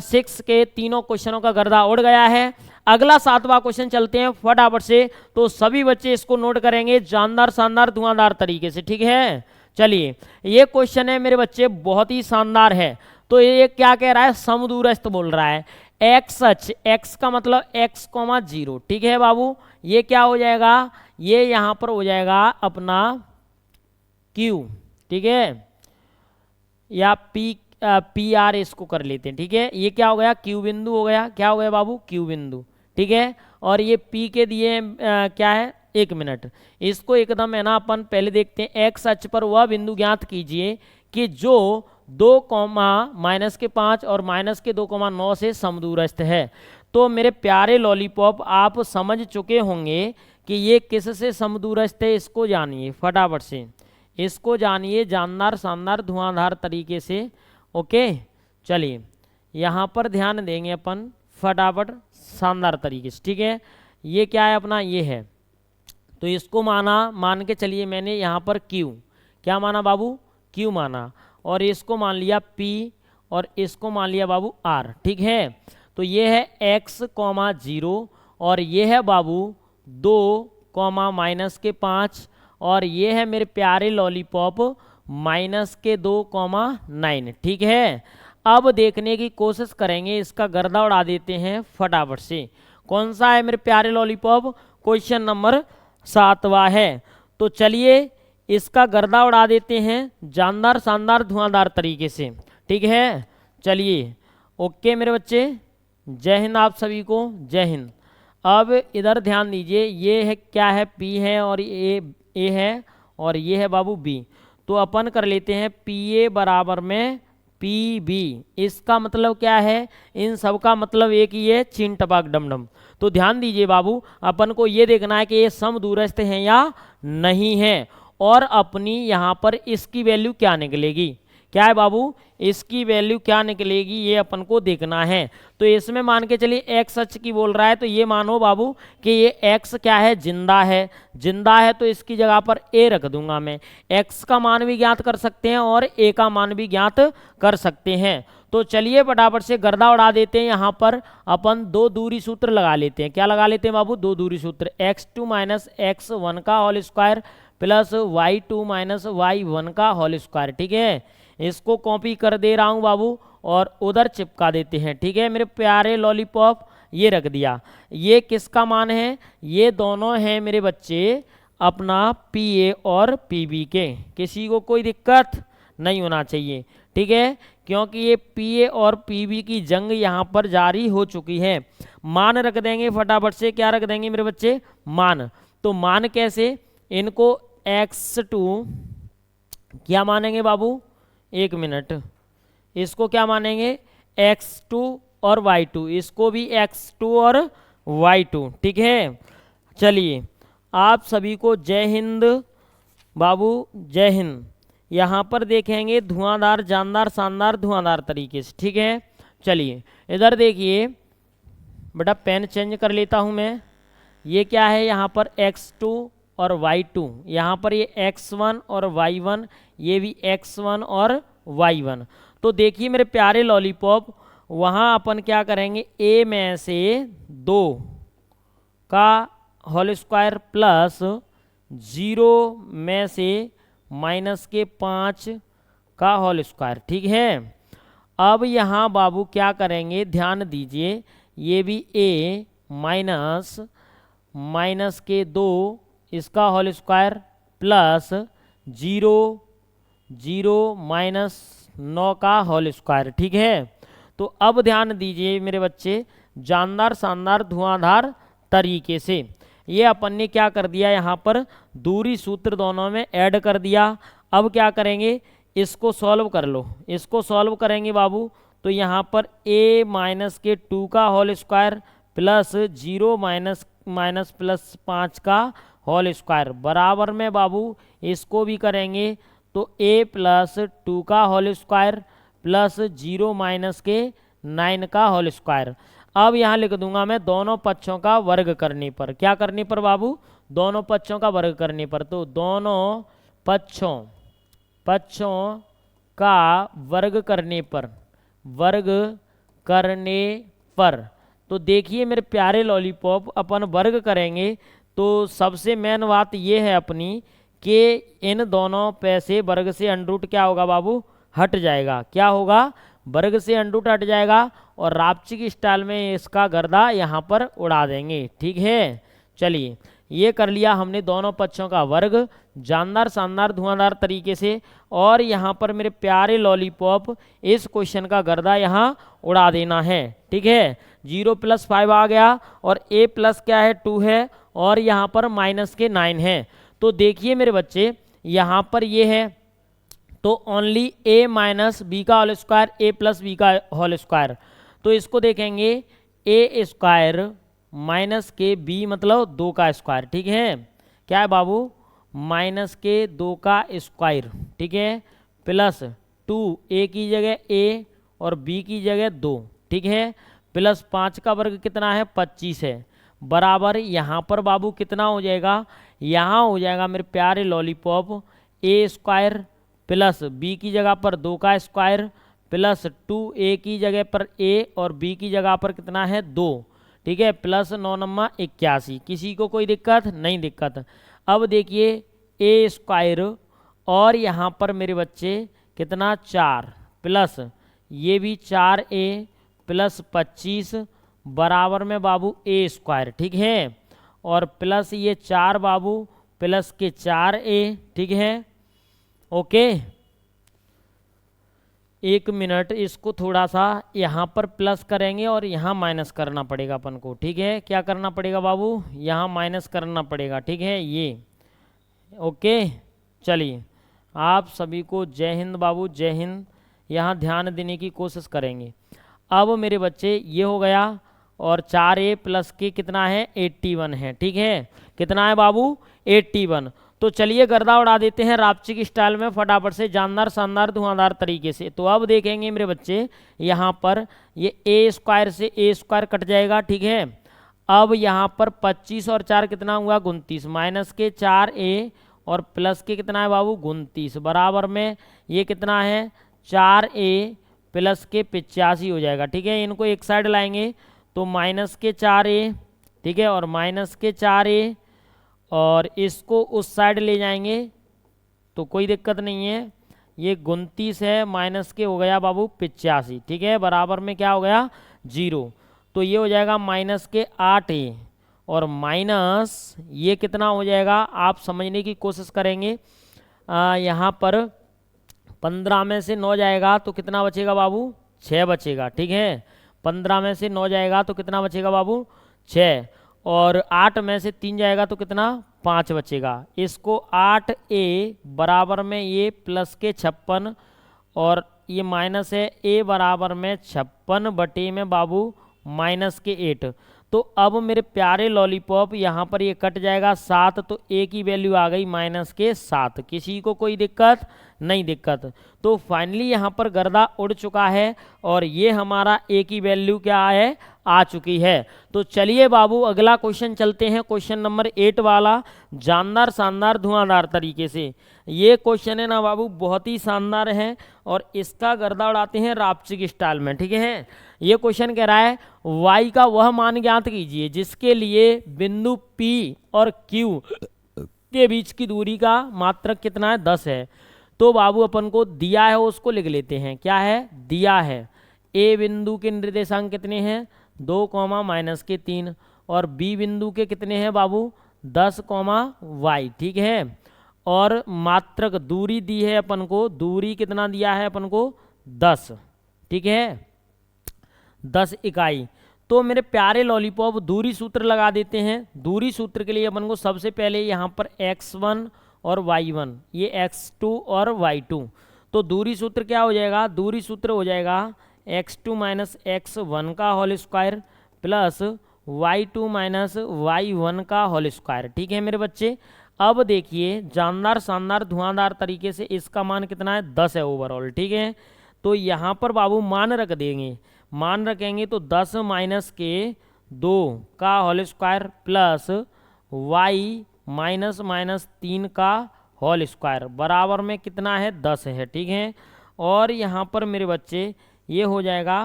6 के तीनों क्वेश्चनों का गर्दा उड़ गया है। अगला 7वां क्वेश्चन चलते हैं फटाफट से। तो सभी बच्चे इसको नोट करेंगे जानदार शानदार धुआंधार तरीके से, ठीक है। चलिए ये क्वेश्चन है मेरे बच्चे बहुत ही शानदार है। तो ये क्या कह रहा है, समदूरस्थ बोल रहा है। एक्स अक्ष, एक्स का मतलब x,0, ठीक है बाबू। ये क्या हो जाएगा, ये यहाँ पर हो जाएगा अपना Q, ठीक है, या पी आर इसको कर लेते हैं, ठीक है। ये क्या हो गया, Q बिंदु हो गया। क्या हो गया बाबू, Q बिंदु, ठीक है। और ये P के दिए क्या है, 1 मिनट, इसको एकदम है ना अपन पहले देखते हैं। एक्स अक्ष पर वह बिंदु ज्ञात कीजिए कि जो 2,-5 और -2,9 से समदूरस्थ है। तो मेरे प्यारे लॉलीपॉप आप समझ चुके होंगे कि ये किससे समदूरस्थ है, इसको जानिए फटाफट से, इसको जानिए जानदार शानदार धुआंधार तरीके से। ओके चलिए यहाँ पर ध्यान देंगे अपन फटाफट शानदार तरीके से। ठीक है, ये क्या है अपना, ये है, तो इसको मान के चलिए मैंने यहाँ पर Q, क्या माना बाबू, Q माना, और इसको मान लिया P, और इसको मान लिया बाबू R। ठीक है, तो ये है x, 0, और ये है बाबू 2, -5, और ये है मेरे प्यारे लॉलीपॉप -2, 9। ठीक है, अब देखने की कोशिश करेंगे, इसका गर्दा उड़ा देते हैं फटाफट से। कौन सा है मेरे प्यारे लॉलीपॉप, क्वेश्चन नंबर 7वां है। तो चलिए इसका गर्दा उड़ा देते हैं जानदार शानदार धुआंधार तरीके से। ठीक है, चलिए ओके मेरे बच्चे, जय हिंद आप सभी को, जय हिंद। अब इधर ध्यान दीजिए, ये है क्या है, P है, और ये A है, और ये है बाबू B। तो अपन कर लेते हैं PA बराबर में PB। इसका मतलब क्या है, इन सब का मतलब एक ही है, चीन टपाक डमडम। तो ध्यान दीजिए बाबू, अपन को ये देखना है कि ये समदूरस्थ हैं या नहीं है, और अपनी यहाँ पर इसकी वैल्यू क्या निकलेगी, क्या है बाबू, इसकी वैल्यू क्या निकलेगी, ये अपन को देखना है। तो इसमें मान के चलिए x सच की बोल रहा है, तो ये मानो बाबू कि ये x क्या है, जिंदा है, जिंदा है, तो इसकी जगह पर a रख दूंगा मैं। x का मान भी ज्ञात कर सकते हैं और a का मान भी ज्ञात कर सकते हैं। तो चलिए फटाफट से गर्दा उड़ा देते हैं, यहाँ पर अपन 2 दूरी सूत्र लगा लेते हैं। क्या लगा लेते हैं बाबू, 2 दूरी सूत्र, x2 - x1 का whole square plus y2 - y1 का होल स्क्वायर। ठीक है, इसको कॉपी कर दे रहा हूँ बाबू और उधर चिपका देते हैं। ठीक है मेरे प्यारे लॉलीपॉप, ये रख दिया। ये किसका मान है, ये दोनों हैं मेरे बच्चे अपना PA और PB के, किसी को कोई दिक्कत नहीं होना चाहिए। ठीक है, क्योंकि ये PA और PB की जंग यहाँ पर जारी हो चुकी है। मान रख देंगे फटाफट से, क्या रख देंगे मेरे बच्चे, मान। तो मान कैसे, इनको x2 क्या मानेंगे बाबू, 1 मिनट, इसको क्या मानेंगे x2 और y2, इसको भी x2 और y2। ठीक है, चलिए आप सभी को जय हिंद बाबू, जय हिंद। यहाँ पर देखेंगे धुआंधार जानदार शानदार धुआंधार तरीके से। ठीक है, चलिए इधर देखिए बेटा, पेन चेंज कर लेता हूँ मैं। ये क्या है यहाँ पर x2 और y2, यहाँ पर ये x1 और y1, ये भी x1 और y1। तो देखिए मेरे प्यारे लॉलीपॉप, वहाँ अपन क्या करेंगे, a में से 2 का होल स्क्वायर प्लस 0 में से -5 का होल स्क्वायर। ठीक है, अब यहाँ बाबू क्या करेंगे, ध्यान दीजिए, ये भी a -2 इसका होल स्क्वायर प्लस 0 -9 का होल स्क्वायर। ठीक है, तो अब ध्यान दीजिए मेरे बच्चे, जानदार शानदार धुआंधार तरीके से ये अपन ने क्या कर दिया, यहाँ पर दूरी सूत्र दोनों में ऐड कर दिया। अब क्या करेंगे, इसको सॉल्व कर लो, इसको सॉल्व करेंगे बाबू, तो यहाँ पर a-2 का होल स्क्वायर प्लस 0 प्लस 5 का होल स्क्वायर बराबर में बाबू इसको भी करेंगे, तो a+2 का होल स्क्वायर प्लस 0 -9 का होल स्क्वायर। अब यहाँ लिख दूंगा मैं दोनों पक्षों का वर्ग करने पर, क्या करने पर बाबू, दोनों पक्षों का वर्ग करने पर। तो दोनों पक्षों का वर्ग करने पर, तो देखिए मेरे प्यारे लॉलीपॉप, अपन वर्ग करेंगे तो सबसे मेन बात ये है अपनी कि इन दोनों पे से वर्ग से अंडरूट क्या होगा बाबू, हट जाएगा। क्या होगा, वर्ग से अंडरूट हट जाएगा, और रापची की स्टाइल में इसका गर्दा यहाँ पर उड़ा देंगे। ठीक है, चलिए ये कर लिया हमने दोनों पक्षों का वर्ग जानदार शानदार धुआंधार तरीके से। और यहाँ पर मेरे प्यारे लॉलीपॉप, इस क्वेश्चन का गर्दा यहाँ उड़ा देना है। ठीक है, 0 + 5 आ गया, और a प्लस क्या है 2 है, और यहाँ पर -9 है। तो देखिए मेरे बच्चे, यहाँ पर ये है, तो ओनली a - b का होल स्क्वायर, a + b का होल स्क्वायर। तो इसको देखेंगे a² माइनस के बी मतलब 2 का स्क्वायर, ठीक है। क्या है बाबू, माइनस के 2 का स्क्वायर, ठीक है, प्लस 2 ए की जगह ए और बी की जगह 2, ठीक है, प्लस 5 का वर्ग कितना है 25 है, बराबर यहाँ पर बाबू कितना हो जाएगा, यहाँ हो जाएगा मेरे प्यारे लॉलीपॉप ए स्क्वायर प्लस बी की जगह पर 2 का स्क्वायर प्लस 2 ए की जगह पर ए और बी की जगह पर कितना है 2, ठीक है, प्लस 9 नम्मा 81। किसी को कोई दिक्कत नहीं, दिक्कत। अब देखिए ए स्क्वायर और यहाँ पर मेरे बच्चे कितना 4 प्लस ये भी 4a प्लस 25 बराबर में बाबू ए स्क्वायर, ठीक है, और प्लस ये 4 बाबू प्लस के 4a, ठीक है, ओके। 1 मिनट, इसको थोड़ा सा यहाँ पर प्लस करेंगे और यहाँ माइनस करना पड़ेगा अपन को, ठीक है। क्या करना पड़ेगा बाबू, यहाँ माइनस करना पड़ेगा, ठीक है, ये ओके। चलिए आप सभी को जय हिंद बाबू, जय हिंद। यहाँ ध्यान देने की कोशिश करेंगे। अब मेरे बच्चे ये हो गया और 4a प्लस के कितना है 81 है, ठीक है, कितना है बाबू 81। तो चलिए गर्दा उड़ा देते हैं रापचिक स्टाइल में फटाफट से, जानदार शानदार धुआंधार तरीके से। तो अब देखेंगे मेरे बच्चे यहाँ पर ये ए स्क्वायर से ए स्क्वायर कट जाएगा, ठीक है। अब यहाँ पर 25 और 4 कितना हुआ 29, माइनस के 4a और प्लस के कितना है बाबू 29 बराबर में ये कितना है 4a प्लस के 85 हो जाएगा, ठीक है। इनको एक साइड लाएंगे तो माइनस के 4a, ठीक है, और माइनस के 4a और इसको उस साइड ले जाएंगे तो कोई दिक्कत नहीं है। ये 29 है माइनस के हो गया बाबू 85, ठीक है, बराबर में क्या हो गया 0। तो ये हो जाएगा माइनस के 8a और माइनस ये कितना हो जाएगा आप समझने की कोशिश करेंगे। यहाँ पर 15 में से 9 जाएगा तो कितना बचेगा बाबू 6 बचेगा, ठीक है। 15 में से 9 जाएगा तो कितना बचेगा बाबू 6 और 8 में से 3 जाएगा तो कितना 5 बचेगा। इसको 8a बराबर में ये प्लस के 56 और ये माइनस है a बराबर में 56 बटे में बाबू माइनस के 8। तो अब मेरे प्यारे लॉलीपॉप यहाँ पर ये कट जाएगा 7, तो a की वैल्यू आ गई माइनस के 7। किसी को कोई दिक्कत नहीं, दिक्कत। तो फाइनली यहाँ पर गर्दा उड़ चुका है और ये हमारा a की वैल्यू क्या है आ चुकी है। तो चलिए बाबू अगला क्वेश्चन चलते हैं, क्वेश्चन नंबर 8 वाला, जानदार शानदार धुआंधार तरीके से। ये क्वेश्चन है ना बाबू बहुत ही शानदार है और इसका गर्दा उड़ाते हैं रापचिक स्टाइल में, ठीक है। ये क्वेश्चन कह रहा है y का वह मान ज्ञात कीजिए जिसके लिए बिंदु P और Q के बीच की दूरी का मात्रक कितना है 10 है। तो बाबू अपन को दिया है उसको लिख लेते हैं। क्या है दिया है, A बिंदु के निर्देशांक कितने हैं 2, माइनस के 3 और B बिंदु के कितने हैं बाबू 10, y, ठीक है। और मात्रक दूरी दी है अपन को, दूरी कितना दिया है अपन को 10, ठीक है, 10 इकाई। तो मेरे प्यारे लॉलीपॉप दूरी सूत्र लगा देते हैं। दूरी सूत्र के लिए अपन को सबसे पहले यहाँ पर x1 और y1, ये x2 और y2। तो दूरी सूत्र क्या हो जाएगा, दूरी सूत्र हो जाएगा x2 माइनस x1 का whole square plus y2 minus y1 का होल स्क्वायर, ठीक है मेरे बच्चे। अब देखिए जानदार शानदार धुआंधार तरीके से इसका मान कितना है 10 है ओवरऑल, ठीक है। तो यहाँ पर बाबू मान रख देंगे, मान रखेंगे तो 10 माइनस के 2 का whole square plus y minus minus 3 का होल स्क्वायर बराबर में कितना है 10 है, ठीक है। और यहाँ पर मेरे बच्चे ये हो जाएगा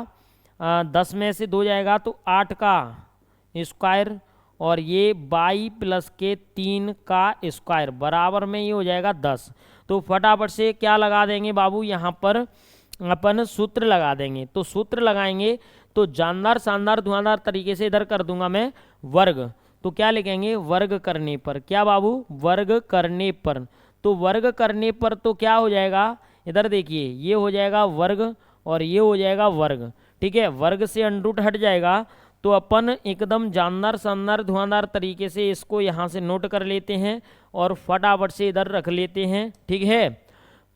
10 में से 2 जाएगा तो 8 का स्क्वायर और ये 22 प्लस के 3 का स्क्वायर बराबर में ये हो जाएगा 10। तो फटाफट से क्या लगा देंगे बाबू, यहाँ पर अपन सूत्र लगा देंगे। तो सूत्र लगाएंगे तो जानदार शानदार धुआंधार तरीके से इधर कर दूंगा मैं वर्ग। तो क्या लिखेंगे वर्ग करने पर, क्या बाबू वर्ग करने पर। तो वर्ग करने पर तो क्या हो जाएगा, इधर देखिए ये हो जाएगा वर्ग और ये हो जाएगा वर्ग, ठीक है। वर्ग से अंडरूट हट जाएगा तो अपन एकदम जानदार शानदार धुआंधार तरीके से इसको यहाँ से नोट कर लेते हैं और फटाफट से इधर रख लेते हैं, ठीक है।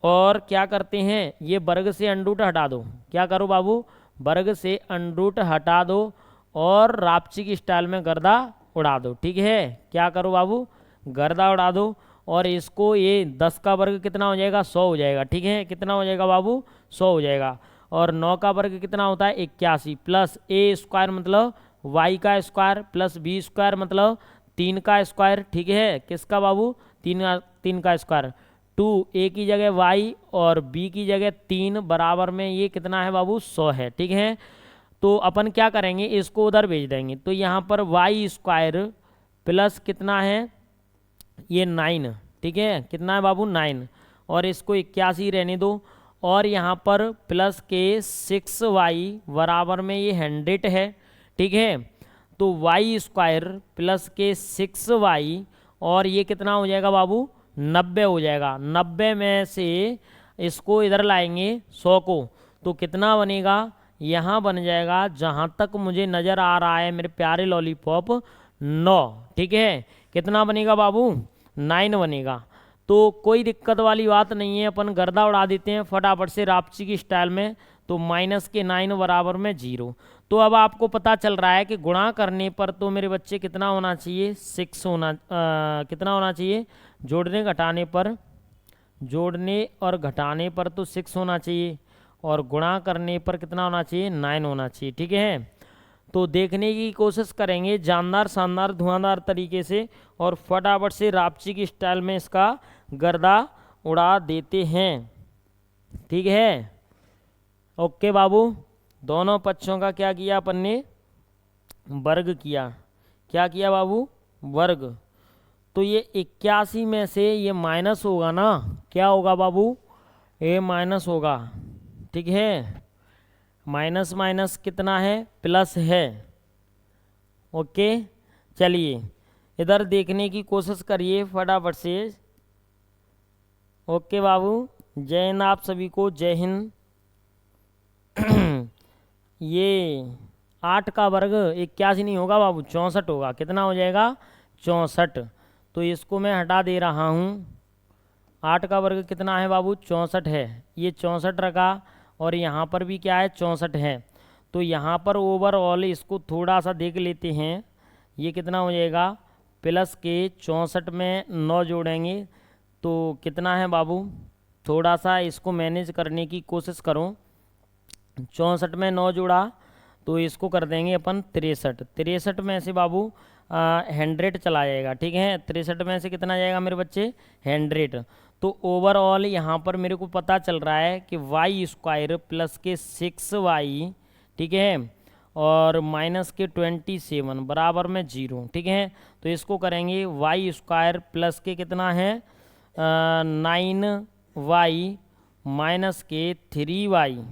और क्या करते हैं ये वर्ग से अंडरूट हटा दो, क्या करो बाबू वर्ग से अंडरूट हटा दो और रापची की स्टाइल में गर्दा उड़ा दो। ठीक है, क्या करो बाबू, गर्दा उड़ा दो। और इसको ये 10 का वर्ग कितना हो जाएगा, 100 हो जाएगा। ठीक है, कितना हो जाएगा बाबू, 100 हो जाएगा। और 9 का वर्ग कितना होता है, 81, प्लस ए स्क्वायर मतलब वाई का स्क्वायर, प्लस बी स्क्वायर मतलब 3 का स्क्वायर। ठीक है, किसका बाबू, 3 का स्क्वायर। 2 ए की जगह वाई और बी की जगह 3 बराबर में ये कितना है बाबू, 100 है। ठीक है, तो अपन क्या करेंगे, इसको उधर भेज देंगे। तो यहाँ पर वाई स्क्वायर प्लस कितना है, ये 9। ठीक है, कितना है बाबू, 9। और इसको 81 रहने दो। और यहाँ पर प्लस के 6y बराबर में ये 100 है। ठीक है, तो वाई स्क्वायर प्लस के 6y और ये कितना हो जाएगा बाबू, 90 हो जाएगा। 90 में से इसको इधर लाएंगे 100 को, तो कितना बनेगा, यहाँ बन जाएगा जहाँ तक मुझे नज़र आ रहा है मेरे प्यारे लॉलीपॉप 9। ठीक है, कितना बनेगा बाबू, 9 बनेगा। तो कोई दिक्कत वाली बात नहीं है, अपन गर्दा उड़ा देते हैं फटाफट से रापची की स्टाइल में। तो माइनस के 9 बराबर में 0। तो अब आपको पता चल रहा है कि गुणा करने पर तो मेरे बच्चे कितना होना चाहिए, 6 होना, कितना होना चाहिए, जोड़ने घटाने पर, जोड़ने और घटाने पर तो 6 होना चाहिए, और गुणा करने पर कितना होना चाहिए, 9 होना चाहिए। ठीक है, तो देखने की कोशिश करेंगे जानदार शानदार धुआंधार तरीके से, और फटाफट से रापची की स्टाइल में इसका गर्दा उड़ा देते हैं। ठीक है, ओके बाबू, दोनों पक्षों का क्या किया अपन ने, वर्ग किया। क्या किया बाबू, वर्ग। तो ये 81 में से ये माइनस होगा ना, क्या होगा बाबू, ये माइनस होगा। ठीक है, माइनस माइनस कितना है, प्लस है। ओके, चलिए इधर देखने की कोशिश करिए फटाफट से। ओके बाबू, जय हिंद आप सभी को, जय हिंद। ये 8 का वर्ग 81 नहीं होगा बाबू, 64 होगा। कितना हो जाएगा, 64। तो इसको मैं हटा दे रहा हूँ। 8 का वर्ग कितना है बाबू, 64 है। ये 64 रखा, और यहाँ पर भी क्या है, 64 है। तो यहाँ पर ओवरऑल इसको थोड़ा सा देख लेते हैं। ये कितना हो जाएगा, प्लस के 64 में 9 जोड़ेंगे तो कितना है बाबू, थोड़ा सा इसको मैनेज करने की कोशिश करो। 64 में 9 जोड़ा तो इसको कर देंगे अपन 63। 63 में से बाबू 100 चला जाएगा। ठीक है, 63 में से कितना जाएगा मेरे बच्चे, 100। तो ओवरऑल यहाँ पर मेरे को पता चल रहा है कि वाई स्क्वायर प्लस के 6y, ठीक है, और माइनस के 27 बराबर में 0। ठीक है, तो इसको करेंगे वाई स्क्वायर प्लस के कितना है, 9y माइनस के 3y।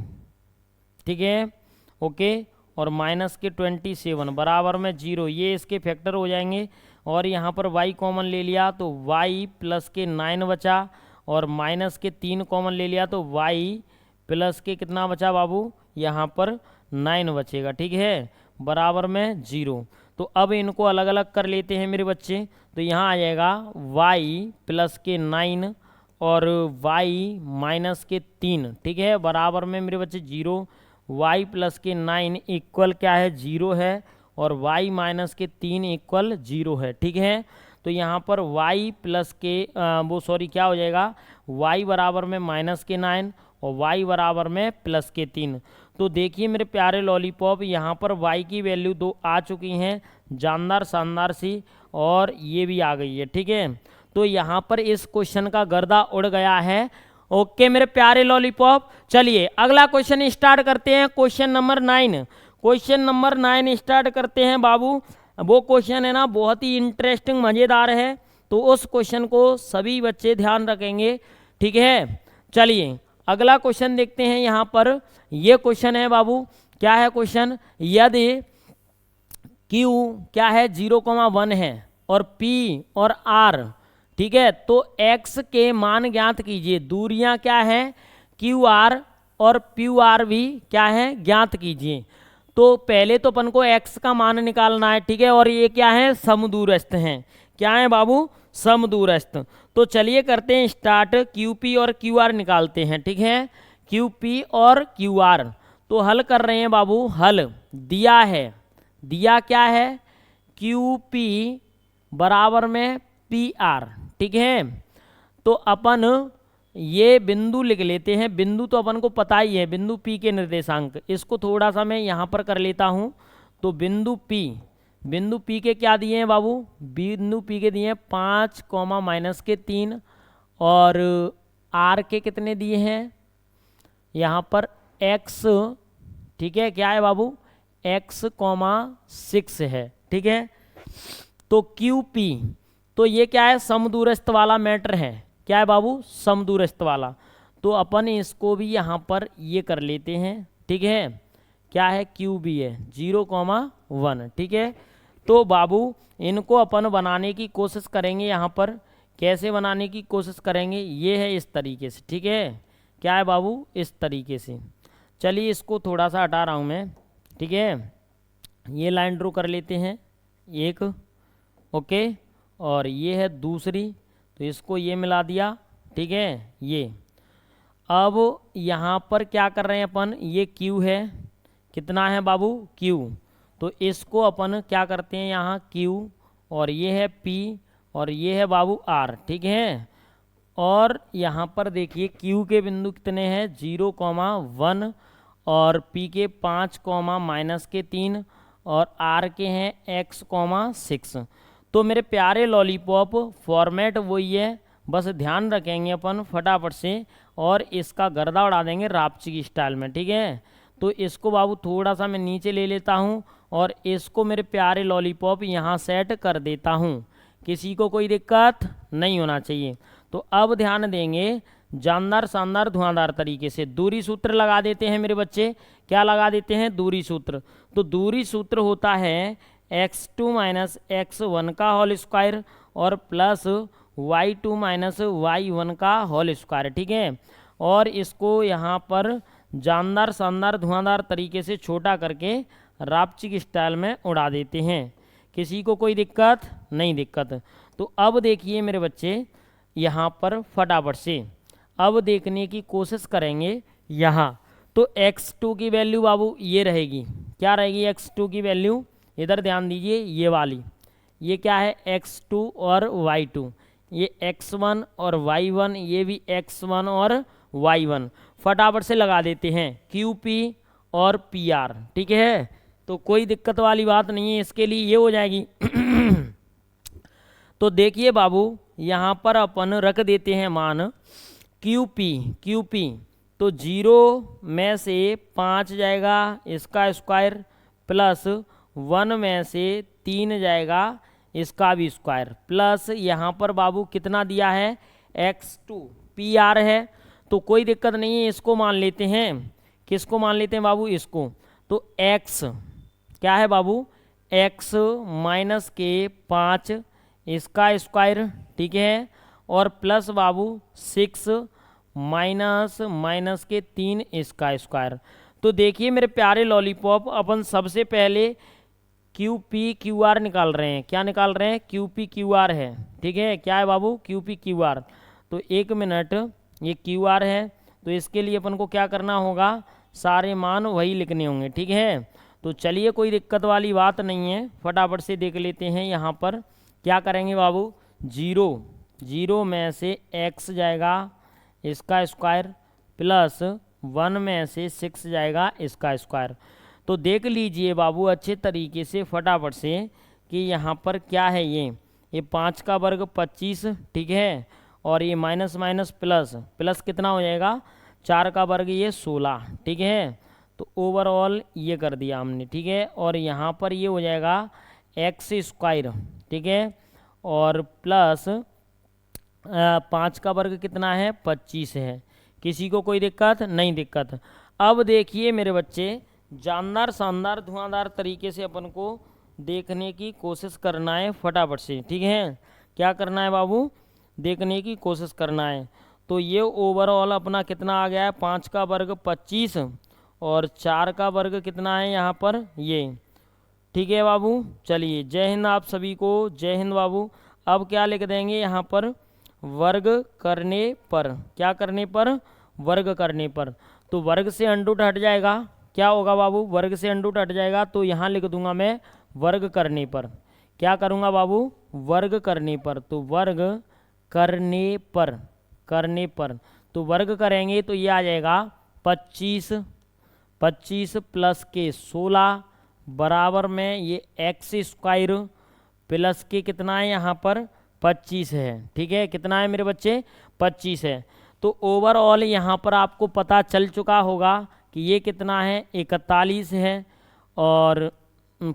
ठीक है, ओके, और माइनस के 27 बराबर में 0। ये इसके फैक्टर हो जाएंगे। और यहाँ पर y कॉमन ले लिया तो y प्लस के 9 बचा, और माइनस के 3 कॉमन ले लिया तो y प्लस के कितना बचा बाबू, यहाँ पर 9 बचेगा। ठीक है, बराबर में 0। तो अब इनको अलग अलग कर लेते हैं मेरे बच्चे। तो यहाँ आ जाएगा y प्लस के 9 और y माइनस के 3। ठीक है, बराबर में मेरे बच्चे 0। y प्लस के 9 इक्वल क्या है, 0 है, और y माइनस के 3 इक्वल 0 है। ठीक है, तो यहाँ पर y प्लस के क्या हो जाएगा, y बराबर में माइनस के 9 और y बराबर में प्लस के 3। तो देखिए मेरे प्यारे लॉलीपॉप, यहाँ पर y की वैल्यू 2 आ चुकी हैं, जानदार शानदार सी, और ये भी आ गई है। ठीक है, तो यहाँ पर इस क्वेश्चन का गर्दा उड़ गया है। ओके मेरे प्यारे लॉलीपॉप, चलिए अगला क्वेश्चन स्टार्ट करते हैं। Question number 9, question number 9 start करते हैं बाबू। वो क्वेश्चन है ना बहुत ही इंटरेस्टिंग मज़ेदार है, तो उस क्वेश्चन को सभी बच्चे ध्यान रखेंगे। ठीक है, चलिए अगला क्वेश्चन देखते हैं। यहाँ पर ये क्वेश्चन है बाबू, क्या है क्वेश्चन, यदि Q क्या है 0,1 है और P और R, ठीक है, तो x के मान ज्ञात कीजिए। दूरियां क्या है, QR और PR भी क्या है, ज्ञात कीजिए। तो पहले तो अपन को x का मान निकालना है। ठीक है, और ये क्या है, समदूरस्थ हैं। क्या है बाबू, समदूरस्थ। तो चलिए करते हैं स्टार्ट, QP और QR निकालते हैं। ठीक है, QP और QR तो हल कर रहे हैं बाबू। हल दिया है, दिया क्या है, क्यू पी बराबर में पी आर, ठीक है। तो अपन ये बिंदु लिख लेते हैं, बिंदु तो अपन को पता ही है, बिंदु पी के निर्देशांक, इसको थोड़ा सा मैं यहाँ पर कर लेता हूँ। तो बिंदु पी के क्या दिए हैं बाबू, बिंदु पी के दिए हैं 5 माइनस के 3, और आर के कितने दिए हैं यहाँ पर x, ठीक है, क्या है बाबू x, 6 है, ठीक है। तो क्यू पी, तो ये क्या है, समदूरस्थ वाला मैटर है, क्या है बाबू, समदूरस्थ वाला। तो अपन इसको भी यहाँ पर ये कर लेते हैं, ठीक है, क्या है, क्यू बी है 0,1, ठीक है। तो बाबू इनको अपन बनाने की कोशिश करेंगे, यहाँ पर कैसे बनाने की कोशिश करेंगे, ये है इस तरीके से, ठीक है, क्या है बाबू, इस तरीके से। चलिए इसको थोड़ा सा हटा रहा हूँ मैं, ठीक है, ये लाइन ड्रॉ कर लेते हैं एक, ओके, और ये है दूसरी, तो इसको ये मिला दिया, ठीक है, ये। अब यहाँ पर क्या कर रहे हैं अपन, ये Q है, कितना है बाबू, Q, तो इसको अपन क्या करते हैं यहाँ Q, और ये है P, और ये है बाबू R, ठीक है। और यहाँ पर देखिए Q के बिंदु कितने हैं, 0,1, और P के 5, माइनस के 3, और R के हैं x, 6। तो मेरे प्यारे लॉलीपॉप, फॉर्मेट वही है, बस ध्यान रखेंगे अपन फटाफट से, और इसका गर्दा उड़ा देंगे रापची की स्टाइल में, ठीक है। तो इसको बाबू थोड़ा सा मैं नीचे ले लेता हूँ, और इसको मेरे प्यारे लॉलीपॉप यहाँ सेट कर देता हूँ, किसी को कोई दिक्कत नहीं होना चाहिए। तो अब ध्यान देंगे, जानदार शानदार धुआंधार तरीके से दूरी सूत्र लगा देते हैं मेरे बच्चे, क्या लगा देते हैं, दूरी सूत्र। तो दूरी सूत्र होता है x2 माइनस x1 का होल स्क्वायर, और प्लस y2 माइनस y1 का होल स्क्वायर, ठीक है। और इसको यहाँ पर जानदार शानदार धुआंधार तरीके से छोटा करके रापची की स्टाइल में उड़ा देते हैं, किसी को कोई दिक्कत नहीं, दिक्कत। तो अब देखिए मेरे बच्चे, यहाँ पर फटाफट से अब देखने की कोशिश करेंगे यहाँ। तो x2 की वैल्यू बाबू ये रहेगी, क्या रहेगी x2 की वैल्यू, इधर ध्यान दीजिए, ये वाली, ये क्या है x2 और y2, ये x1 और y1, ये भी x1 और y1, फटाफट से लगा देते हैं QP और PR, ठीक है। तो कोई दिक्कत वाली बात नहीं है, इसके लिए ये हो जाएगी। तो देखिए बाबू यहाँ पर अपन रख देते हैं मान QP, तो 0 में से 5 जाएगा इसका स्क्वायर, प्लस 1 में से 3 जाएगा इसका भी स्क्वायर, प्लस यहाँ पर बाबू कितना दिया है, x2 PR है। तो कोई दिक्कत नहीं है, इसको मान लेते हैं, किसको मान लेते हैं बाबू, इसको। तो x क्या है बाबू, x माइनस के 5 इसका स्क्वायर, ठीक है, और प्लस बाबू 6 माइनस के 3 इसका स्क्वायर। तो देखिए मेरे प्यारे लॉलीपॉप, अपन सबसे पहले QP QR निकाल रहे हैं, क्या निकाल रहे हैं, QP QR है, ठीक है, क्या है बाबू, QP QR। तो एक मिनट, ये QR है, तो इसके लिए अपन को क्या करना होगा, सारे मान वही लिखने होंगे, ठीक है। तो चलिए कोई दिक्कत वाली बात नहीं है, फटाफट से देख लेते हैं। यहाँ पर क्या करेंगे बाबू, 0 में से x जाएगा इसका स्क्वायर, प्लस 1 में से 6 जाएगा इसका स्क्वायर। तो देख लीजिए बाबू अच्छे तरीके से फटाफट से कि यहाँ पर क्या है, ये 5 का वर्ग 25, ठीक है, और ये माइनस माइनस प्लस कितना हो जाएगा, 4 का वर्ग ये 16, ठीक है। तो ओवरऑल ये कर दिया हमने, ठीक है, और यहाँ पर ये हो जाएगा x स्क्वायर, ठीक है, और प्लस 5 का वर्ग कितना है, 25 है, किसी को कोई दिक्कत नहीं, दिक्कत। अब देखिए मेरे बच्चे, जानदार शानदार धुआंधार तरीके से अपन को देखने की कोशिश करना है फटाफट से, ठीक है। क्या करना है बाबू, देखने की कोशिश करना है। तो ये ओवरऑल अपना कितना आ गया है, 5 का वर्ग 25, और 4 का वर्ग कितना है यहाँ पर, ये, ठीक है बाबू। चलिए जय हिंद आप सभी को, जय हिंद बाबू। अब क्या लिख देंगे यहाँ पर, वर्ग करने पर, क्या करने पर, वर्ग करने पर। तो वर्ग से अंडूट हट जाएगा, क्या होगा बाबू, वर्ग से अंडूट हट जाएगा तो यहाँ लिख दूंगा मैं वर्ग करने पर। क्या करूँगा बाबू, वर्ग करने पर। तो वर्ग करने पर तो वर्ग करेंगे तो ये आ जाएगा 25 प्लस के 16 बराबर में ये एक्स स्क्वायर प्लस के कितना है यहाँ पर 25 है। ठीक है, कितना है मेरे बच्चे, 25 है। तो ओवरऑल यहाँ पर आपको पता चल चुका होगा कि ये कितना है 41 है, और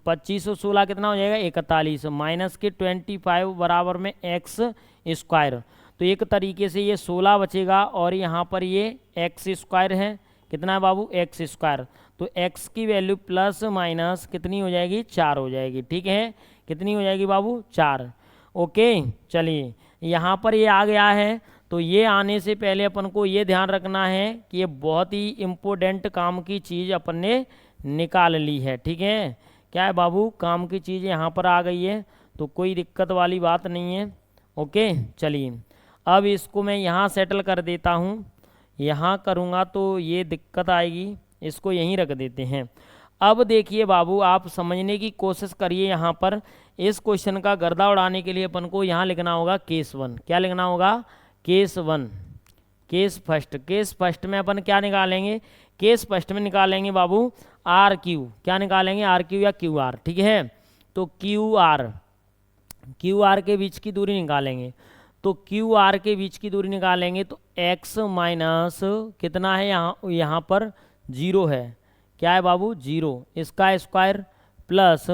25 और 16 कितना हो जाएगा 41 माइनस के 25 बराबर में एक्स स्क्वायर। तो एक तरीके से ये 16 बचेगा और यहाँ पर ये एक्स स्क्वायर है, कितना है बाबू एक्स स्क्वायर। तो एक्स की वैल्यू प्लस माइनस कितनी हो जाएगी 4 हो जाएगी। ठीक है, कितनी हो जाएगी बाबू 4। ओके, चलिए यहाँ पर ये आ गया है। तो ये आने से पहले अपन को ये ध्यान रखना है कि ये बहुत ही इम्पोर्टेंट काम की चीज़ अपन ने निकाल ली है। ठीक है, क्या है बाबू, काम की चीज़ यहाँ पर आ गई है, तो कोई दिक्कत वाली बात नहीं है। ओके, चलिए अब इसको मैं यहाँ सेटल कर देता हूँ। यहाँ करूँगा तो ये दिक्कत आएगी, इसको यहीं रख देते हैं। अब देखिए बाबू, आप समझने की कोशिश करिए। यहाँ पर इस क्वेश्चन का गर्दा उड़ाने के लिए अपन को यहाँ लिखना होगा केस 1। क्या लिखना होगा, case 1, case first. Case first में अपन क्या निकालेंगे, केस फर्स्ट में निकालेंगे बाबू आर क्यू। क्या निकालेंगे, आर क्यू या क्यू आर। ठीक है, तो क्यू आर के बीच की दूरी निकालेंगे। तो क्यू आर के बीच की दूरी निकालेंगे तो x माइनस कितना है यहाँ पर 0 है। क्या है बाबू 0, इसका स्क्वायर प्लस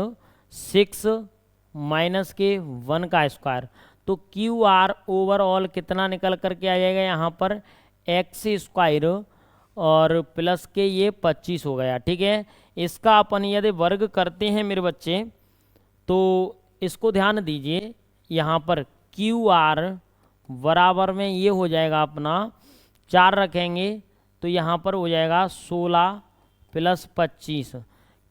6 माइनस के 1 का स्क्वायर। तो क्यू आर ओवरऑल कितना निकल करके आ जाएगा यहाँ पर एक्स स्क्वायर और प्लस के ये 25 हो गया। ठीक है, इसका अपन यदि वर्ग करते हैं मेरे बच्चे तो इसको ध्यान दीजिए, यहाँ पर क्यू आर बराबर में ये हो जाएगा अपना 4 रखेंगे तो यहाँ पर हो जाएगा 16 प्लस 25।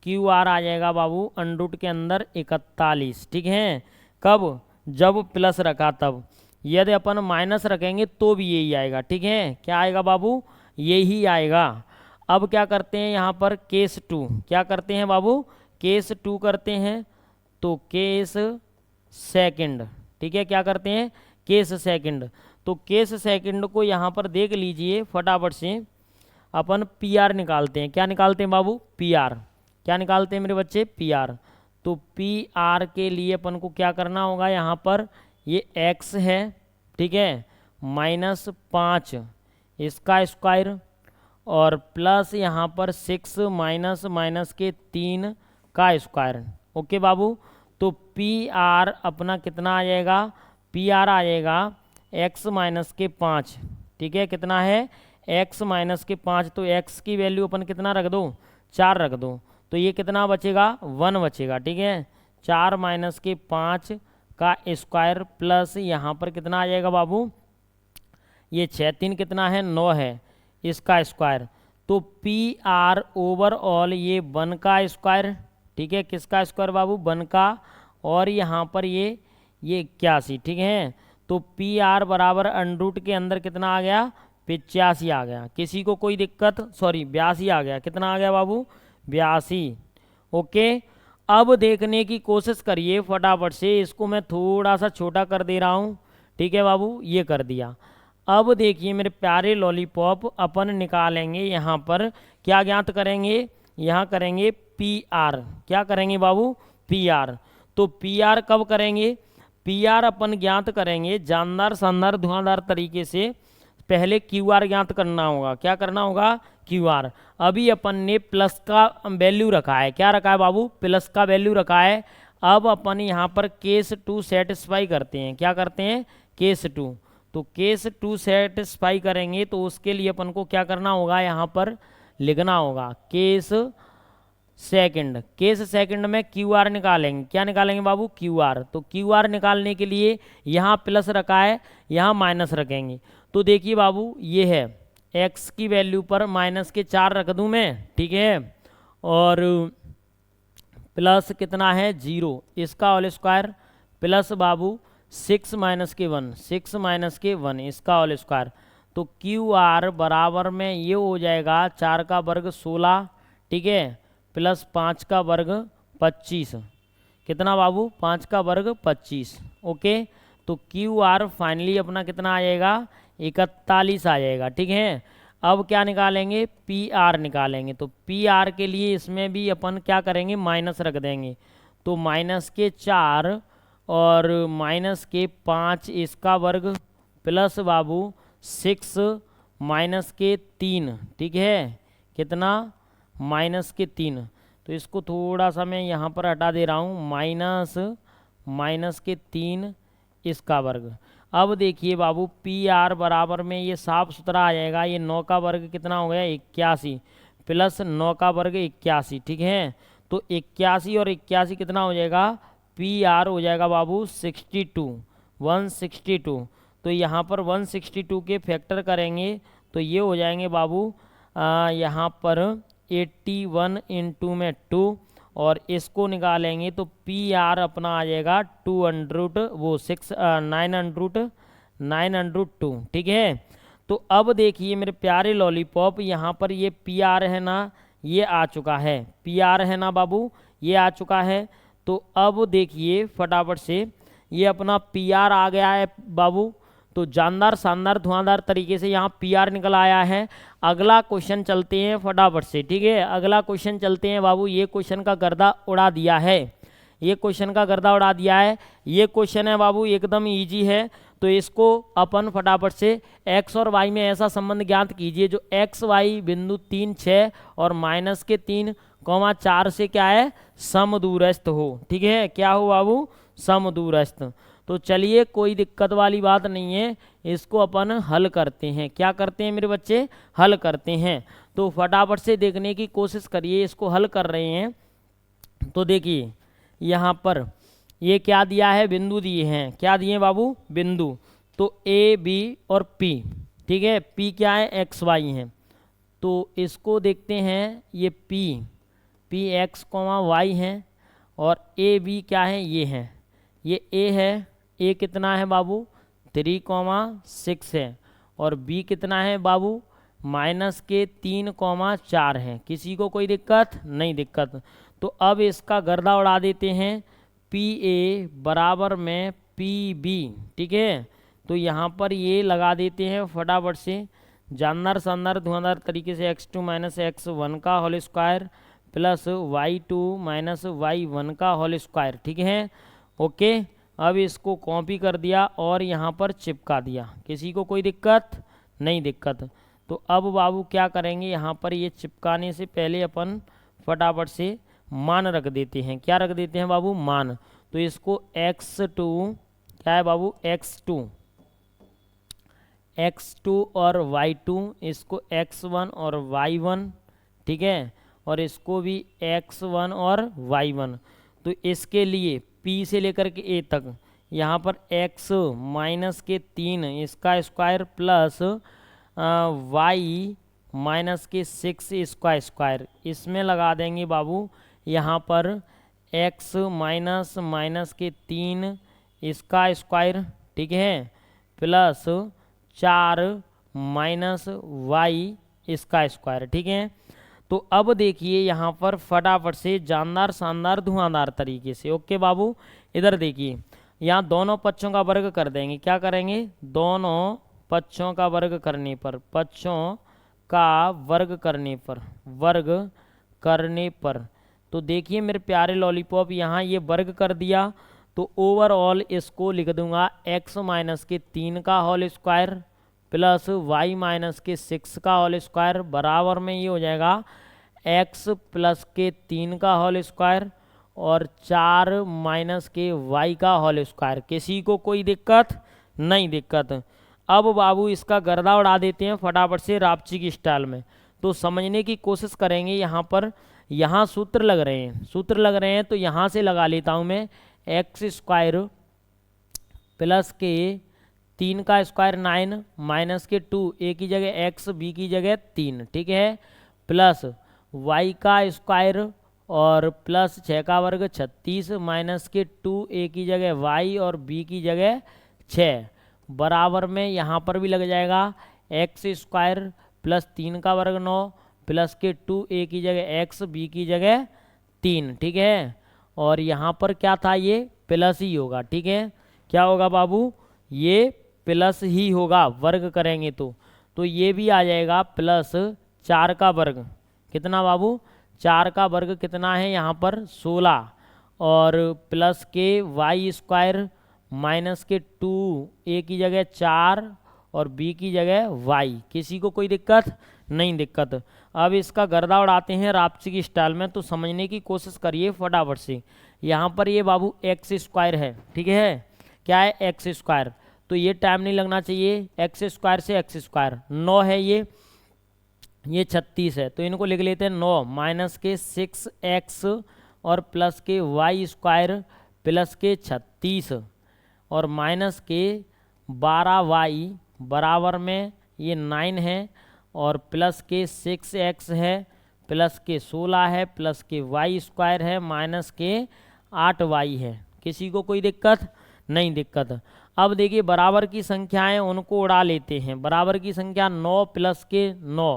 क्यू आर आ जाएगा बाबू अंडरूट के अंदर 41। ठीक है, कब, जब प्लस रखा तब। यदि अपन माइनस रखेंगे तो भी यही आएगा। ठीक है, क्या आएगा बाबू, यही आएगा। अब क्या करते हैं यहाँ पर केस 2। क्या करते हैं बाबू, केस 2 करते हैं। तो केस सेकंड, ठीक है, क्या करते हैं केस सेकंड। तो केस सेकंड को यहाँ पर देख लीजिए फटाफट से, अपन पी आर निकालते हैं। क्या निकालते हैं बाबू, पी आर। क्या निकालते हैं मेरे बच्चे, पी आर। तो पी आर के लिए अपन को क्या करना होगा, यहाँ पर ये एक्स है, ठीक है, माइनस 5 इसका स्क्वायर और प्लस यहाँ पर 6 माइनस के 3 का स्क्वायर। ओके बाबू, तो पी आर अपना कितना आ जाएगा, पी आर आ जाएगा एक्स माइनस के 5। ठीक है, कितना है एक्स माइनस के 5। तो एक्स की वैल्यू अपन कितना रख दो, 4 रख दो। तो ये कितना बचेगा, 1 बचेगा। ठीक है, 4 माइनस के 5 का स्क्वायर प्लस यहाँ पर कितना आ जाएगा बाबू, ये 6 3 कितना है 9 है, इसका स्क्वायर। तो पी आर ओवरऑल ये 1 का स्क्वायर। ठीक है, किसका स्क्वायर बाबू, 1 का, और यहाँ पर ये 81। ठीक है, तो पी आर बराबर अंडरूट के अंदर कितना आ गया, 85 आ गया। किसी को कोई दिक्कत, सॉरी 82 आ गया। कितना आ गया बाबू, 82। ओके, अब देखने की कोशिश करिए फटाफट से, इसको मैं थोड़ा सा छोटा कर दे रहा हूँ। ठीक है बाबू, ये कर दिया। अब देखिए मेरे प्यारे लॉलीपॉप, अपन निकालेंगे यहाँ पर क्या ज्ञात करेंगे, यहाँ करेंगे पी आर। क्या करेंगे बाबू, पी आर। तो पी आर कब करेंगे, पी आर अपन ज्ञात करेंगे जानदार शानदार धुआंधार तरीके से। पहले क्यू आर ज्ञात करना होगा। क्या करना होगा, क्यू आर। अभी अपन ने प्लस का वैल्यू रखा है। क्या रखा है बाबू, प्लस का वैल्यू रखा है। अब अपन यहाँ पर केस 2 सेटिस्फाई करते हैं। क्या करते हैं, केस 2। तो केस 2 सेटिस्फाई करेंगे तो उसके लिए अपन को क्या करना होगा, यहाँ पर लिखना होगा केस सेकंड। केस सेकंड में क्यू आर निकालेंगे। क्या निकालेंगे बाबू, क्यू आर। तो क्यू आर निकालने के लिए यहाँ प्लस रखा है, यहाँ माइनस रखेंगे। तो देखिए बाबू, ये है एक्स की वैल्यू पर माइनस के 4 रख दूँ मैं। ठीक है, और प्लस कितना है 0 इसका होल स्क्वायर प्लस बाबू 6 माइनस के 1, 6 माइनस के 1 इसका होल स्क्वायर। तो क्यू आर बराबर में ये हो जाएगा 4 का वर्ग 16। ठीक है, प्लस 5 का वर्ग 25, कितना बाबू 5 का वर्ग 25। ओके, तो क्यू आर फाइनली अपना कितना आ जाएगा 41 आ जाएगा। ठीक है, अब क्या निकालेंगे पी आर निकालेंगे। तो पी आर के लिए इसमें भी अपन क्या करेंगे माइनस रख देंगे। तो -4 और -5 इसका वर्ग प्लस बाबू 6 -3, ठीक है, कितना -3। तो इसको थोड़ा सा मैं यहाँ पर हटा दे रहा हूँ, -3 इसका वर्ग। अब देखिए बाबू पी आर बराबर में ये साफ सुथरा आ जाएगा, ये 9 का वर्ग कितना हो गया 81 प्लस 9 का वर्ग 81। ठीक है, तो 81 और 81 कितना हो जाएगा पी आर हो जाएगा बाबू 162। तो यहाँ पर 162 के फैक्टर करेंगे तो ये हो जाएंगे बाबू यहाँ पर 81 × में 2 और इसको निकालेंगे तो पी आर अपना आ जाएगा 902। ठीक है, तो अब देखिए मेरे प्यारे लॉलीपॉप, यहाँ पर ये पी आर है ना, ये आ चुका है, पी आर है ना बाबू, ये आ चुका है। तो अब देखिए फटाफट से ये अपना पी आर आ गया है बाबू। तो जानदार शानदार धुआंधार तरीके से यहाँ पी आर निकल आया है। अगला क्वेश्चन चलते हैं फटाफट से। ठीक है, अगला क्वेश्चन चलते हैं बाबू। ये क्वेश्चन का गर्दा उड़ा दिया है, ये क्वेश्चन का गर्दा उड़ा दिया है। ये क्वेश्चन है बाबू एकदम इजी है। तो इसको अपन फटाफट से x और y में ऐसा संबंध ज्ञात कीजिए जो x y बिंदु 3 6 और -3,4 से क्या है समदूरस्थ हो। ठीक है, क्या हो बाबू समदूरस्थ। तो चलिए कोई दिक्कत वाली बात नहीं है, इसको अपन हल करते हैं। क्या करते हैं मेरे बच्चे, हल करते हैं। तो फटाफट से देखने की कोशिश करिए, इसको हल कर रहे हैं। तो देखिए यहाँ पर ये क्या दिया है, बिंदु दिए हैं। क्या दिए बाबू, बिंदु। तो ए बी और पी। ठीक है, पी क्या है एक्स वाई है। तो इसको देखते हैं, ये पी एक्स वाई है और ए बी क्या है, ये है, ये ए है। ए कितना है बाबू 3,6 है और बी कितना है बाबू -3,4 है। किसी को कोई दिक्कत नहीं, दिक्कत। तो अब इसका गर्दा उड़ा देते हैं, पी ए बराबर में पी बी। ठीक है, तो यहाँ पर ये लगा देते हैं फटाफट से, जानदार शानदार धुआंधार तरीके से x2 - x1 का whole square plus y2 - y1 का होल स्क्वायर। ठीक है, ओके। अब इसको कॉपी कर दिया और यहाँ पर चिपका दिया। किसी को कोई दिक्कत नहीं, दिक्कत। तो अब बाबू क्या करेंगे, यहाँ पर ये चिपकाने से पहले अपन फटाफट से मान रख देते हैं। क्या रख देते हैं बाबू, मान। तो इसको x2 क्या है बाबू x2 और y2, इसको x1 और y1। ठीक है, और इसको भी x1 और y1। तो इसके लिए p से लेकर के a तक यहाँ पर x -3 इसका स्क्वायर प्लस y -6 इसका स्क्वायर, इसमें लगा देंगे बाबू यहाँ पर x -3 इसका स्क्वायर। ठीक है, प्लस 4 y इसका स्क्वायर। ठीक है, तो अब देखिए यहाँ पर फटाफट से जानदार शानदार धुआंधार तरीके से। ओके बाबू, इधर देखिए, यहाँ दोनों पक्षों का वर्ग कर देंगे। क्या करेंगे, दोनों पक्षों का वर्ग करने पर, पक्षों का वर्ग करने पर तो देखिए मेरे प्यारे लॉलीपॉप, यहाँ ये वर्ग कर दिया तो ओवरऑल इसको लिख दूंगा x -3 का होल स्क्वायर प्लस y -6 का होल स्क्वायर बराबर में ये हो जाएगा x + 3 का होल स्क्वायर और 4 - y का होल स्क्वायर। किसी को कोई दिक्कत नहीं, दिक्कत। अब बाबू इसका गर्दा उड़ा देते हैं फटाफट से रापची की स्टाइल में। तो समझने की कोशिश करेंगे। यहाँ पर यहाँ सूत्र लग रहे हैं, तो यहाँ से लगा लेता हूँ मैं x² प्लस के 3 का स्क्वायर 9 माइनस के 2 a की जगह x b की जगह 3। ठीक है, प्लस y का स्क्वायर और प्लस 6 का वर्ग 36 माइनस के 2 a की जगह y और b की जगह 6 बराबर में यहाँ पर भी लग जाएगा x² प्लस 3 का वर्ग 9 प्लस के 2 ए की जगह x, बी की जगह 3, ठीक है। और यहाँ पर क्या था, ये प्लस ही होगा, ठीक है। क्या होगा बाबू, ये प्लस ही होगा, वर्ग करेंगे तो ये भी आ जाएगा प्लस 4 का वर्ग। कितना बाबू, 4 का वर्ग कितना है यहाँ पर 16, और प्लस के वाई स्क्वायर माइनस के 2 ए की जगह 4 और बी की जगह वाई। किसी को कोई दिक्कत नहीं? दिक्कत। अब इसका गर्दा उड़ाते हैं रापची की स्टाइल में, तो समझने की कोशिश करिए फटाफट से। यहाँ पर ये बाबू एक्स स्क्वायर है, ठीक है। क्या है, एक्स स्क्वायर, तो ये टाइम नहीं लगना चाहिए। एक्स स्क्वायर से एक्स स्क्वायर 9 है, ये 36 है, तो इनको लिख लेते हैं 9 माइनस के 6x और प्लस के वाई स्क्वायर प्लस के 36 और माइनस के 12y बराबर में ये 9 है और प्लस के 6x है प्लस के 16 है प्लस के वाई स्क्वायर है माइनस के 8y है। किसी को कोई दिक्कत नहीं? दिक्कत। अब देखिए बराबर की संख्याएं उनको उड़ा लेते हैं। बराबर की संख्या 9 प्लस के 9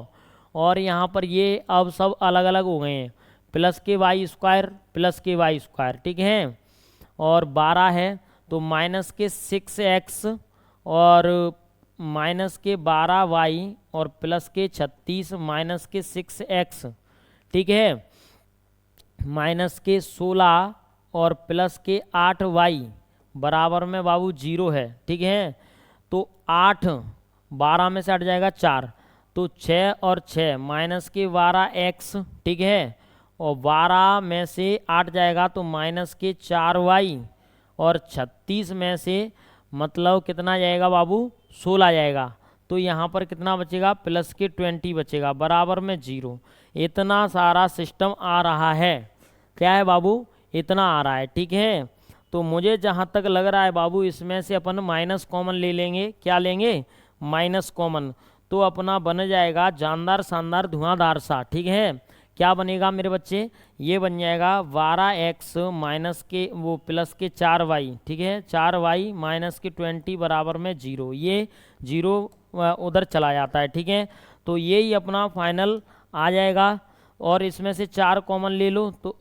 और यहाँ पर ये अब सब अलग अलग हो गए हैं, प्लस के वाई स्क्वायर प्लस के वाई स्क्वायर, ठीक है। और 12 है तो माइनस के 6x और माइनस के 12y और प्लस के 36 माइनस के 6x, ठीक है, माइनस के 16 और प्लस के 8y बराबर में बाबू 0 है, ठीक है। तो 8 12 में से हट जाएगा 4, तो 6 और 6 माइनस के 12x, ठीक है, और 12 में से 8 जाएगा तो माइनस के 4y और 36 में से मतलब कितना जाएगा बाबू 16 जाएगा। तो यहाँ पर कितना बचेगा, प्लस के 20 बचेगा बराबर में 0। इतना सारा सिस्टम आ रहा है। क्या है बाबू, इतना आ रहा है, ठीक है। तो मुझे जहाँ तक लग रहा है बाबू इसमें से अपन माइनस कॉमन ले लेंगे। क्या लेंगे, माइनस कॉमन, तो अपना बन जाएगा जानदार शानदार धुआंधार सा, ठीक है। क्या बनेगा मेरे बच्चे, ये बन जाएगा 12x माइनस के वो प्लस के 4y, ठीक है, 4y माइनस के 20 बराबर में 0। ये 0 उधर चला जाता है, ठीक है। तो ये ही अपना फाइनल आ जाएगा। और इसमें से 4 कॉमन ले लो तो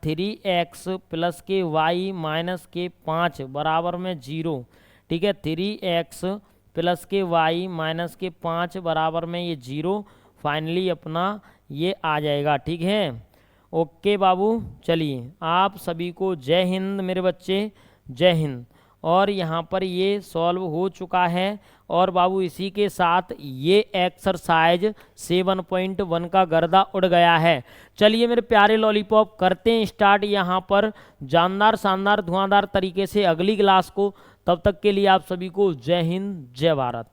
3x प्लस के y माइनस के 5 बराबर में 0, ठीक है। 3x प्लस के y माइनस के 5 बराबर में ये 0 फाइनली अपना ये आ जाएगा, ठीक है। ओके बाबू, चलिए आप सभी को जय हिंद मेरे बच्चे, जय हिंद। और यहाँ पर ये सॉल्व हो चुका है। और बाबू इसी के साथ ये एक्सरसाइज 7.1 का गर्दा उड़ गया है। चलिए मेरे प्यारे लॉलीपॉप करते हैं स्टार्ट यहाँ पर जानदार शानदार धुआंधार तरीके से अगली क्लास को। तब तक के लिए आप सभी को जय हिंद, जय भारत।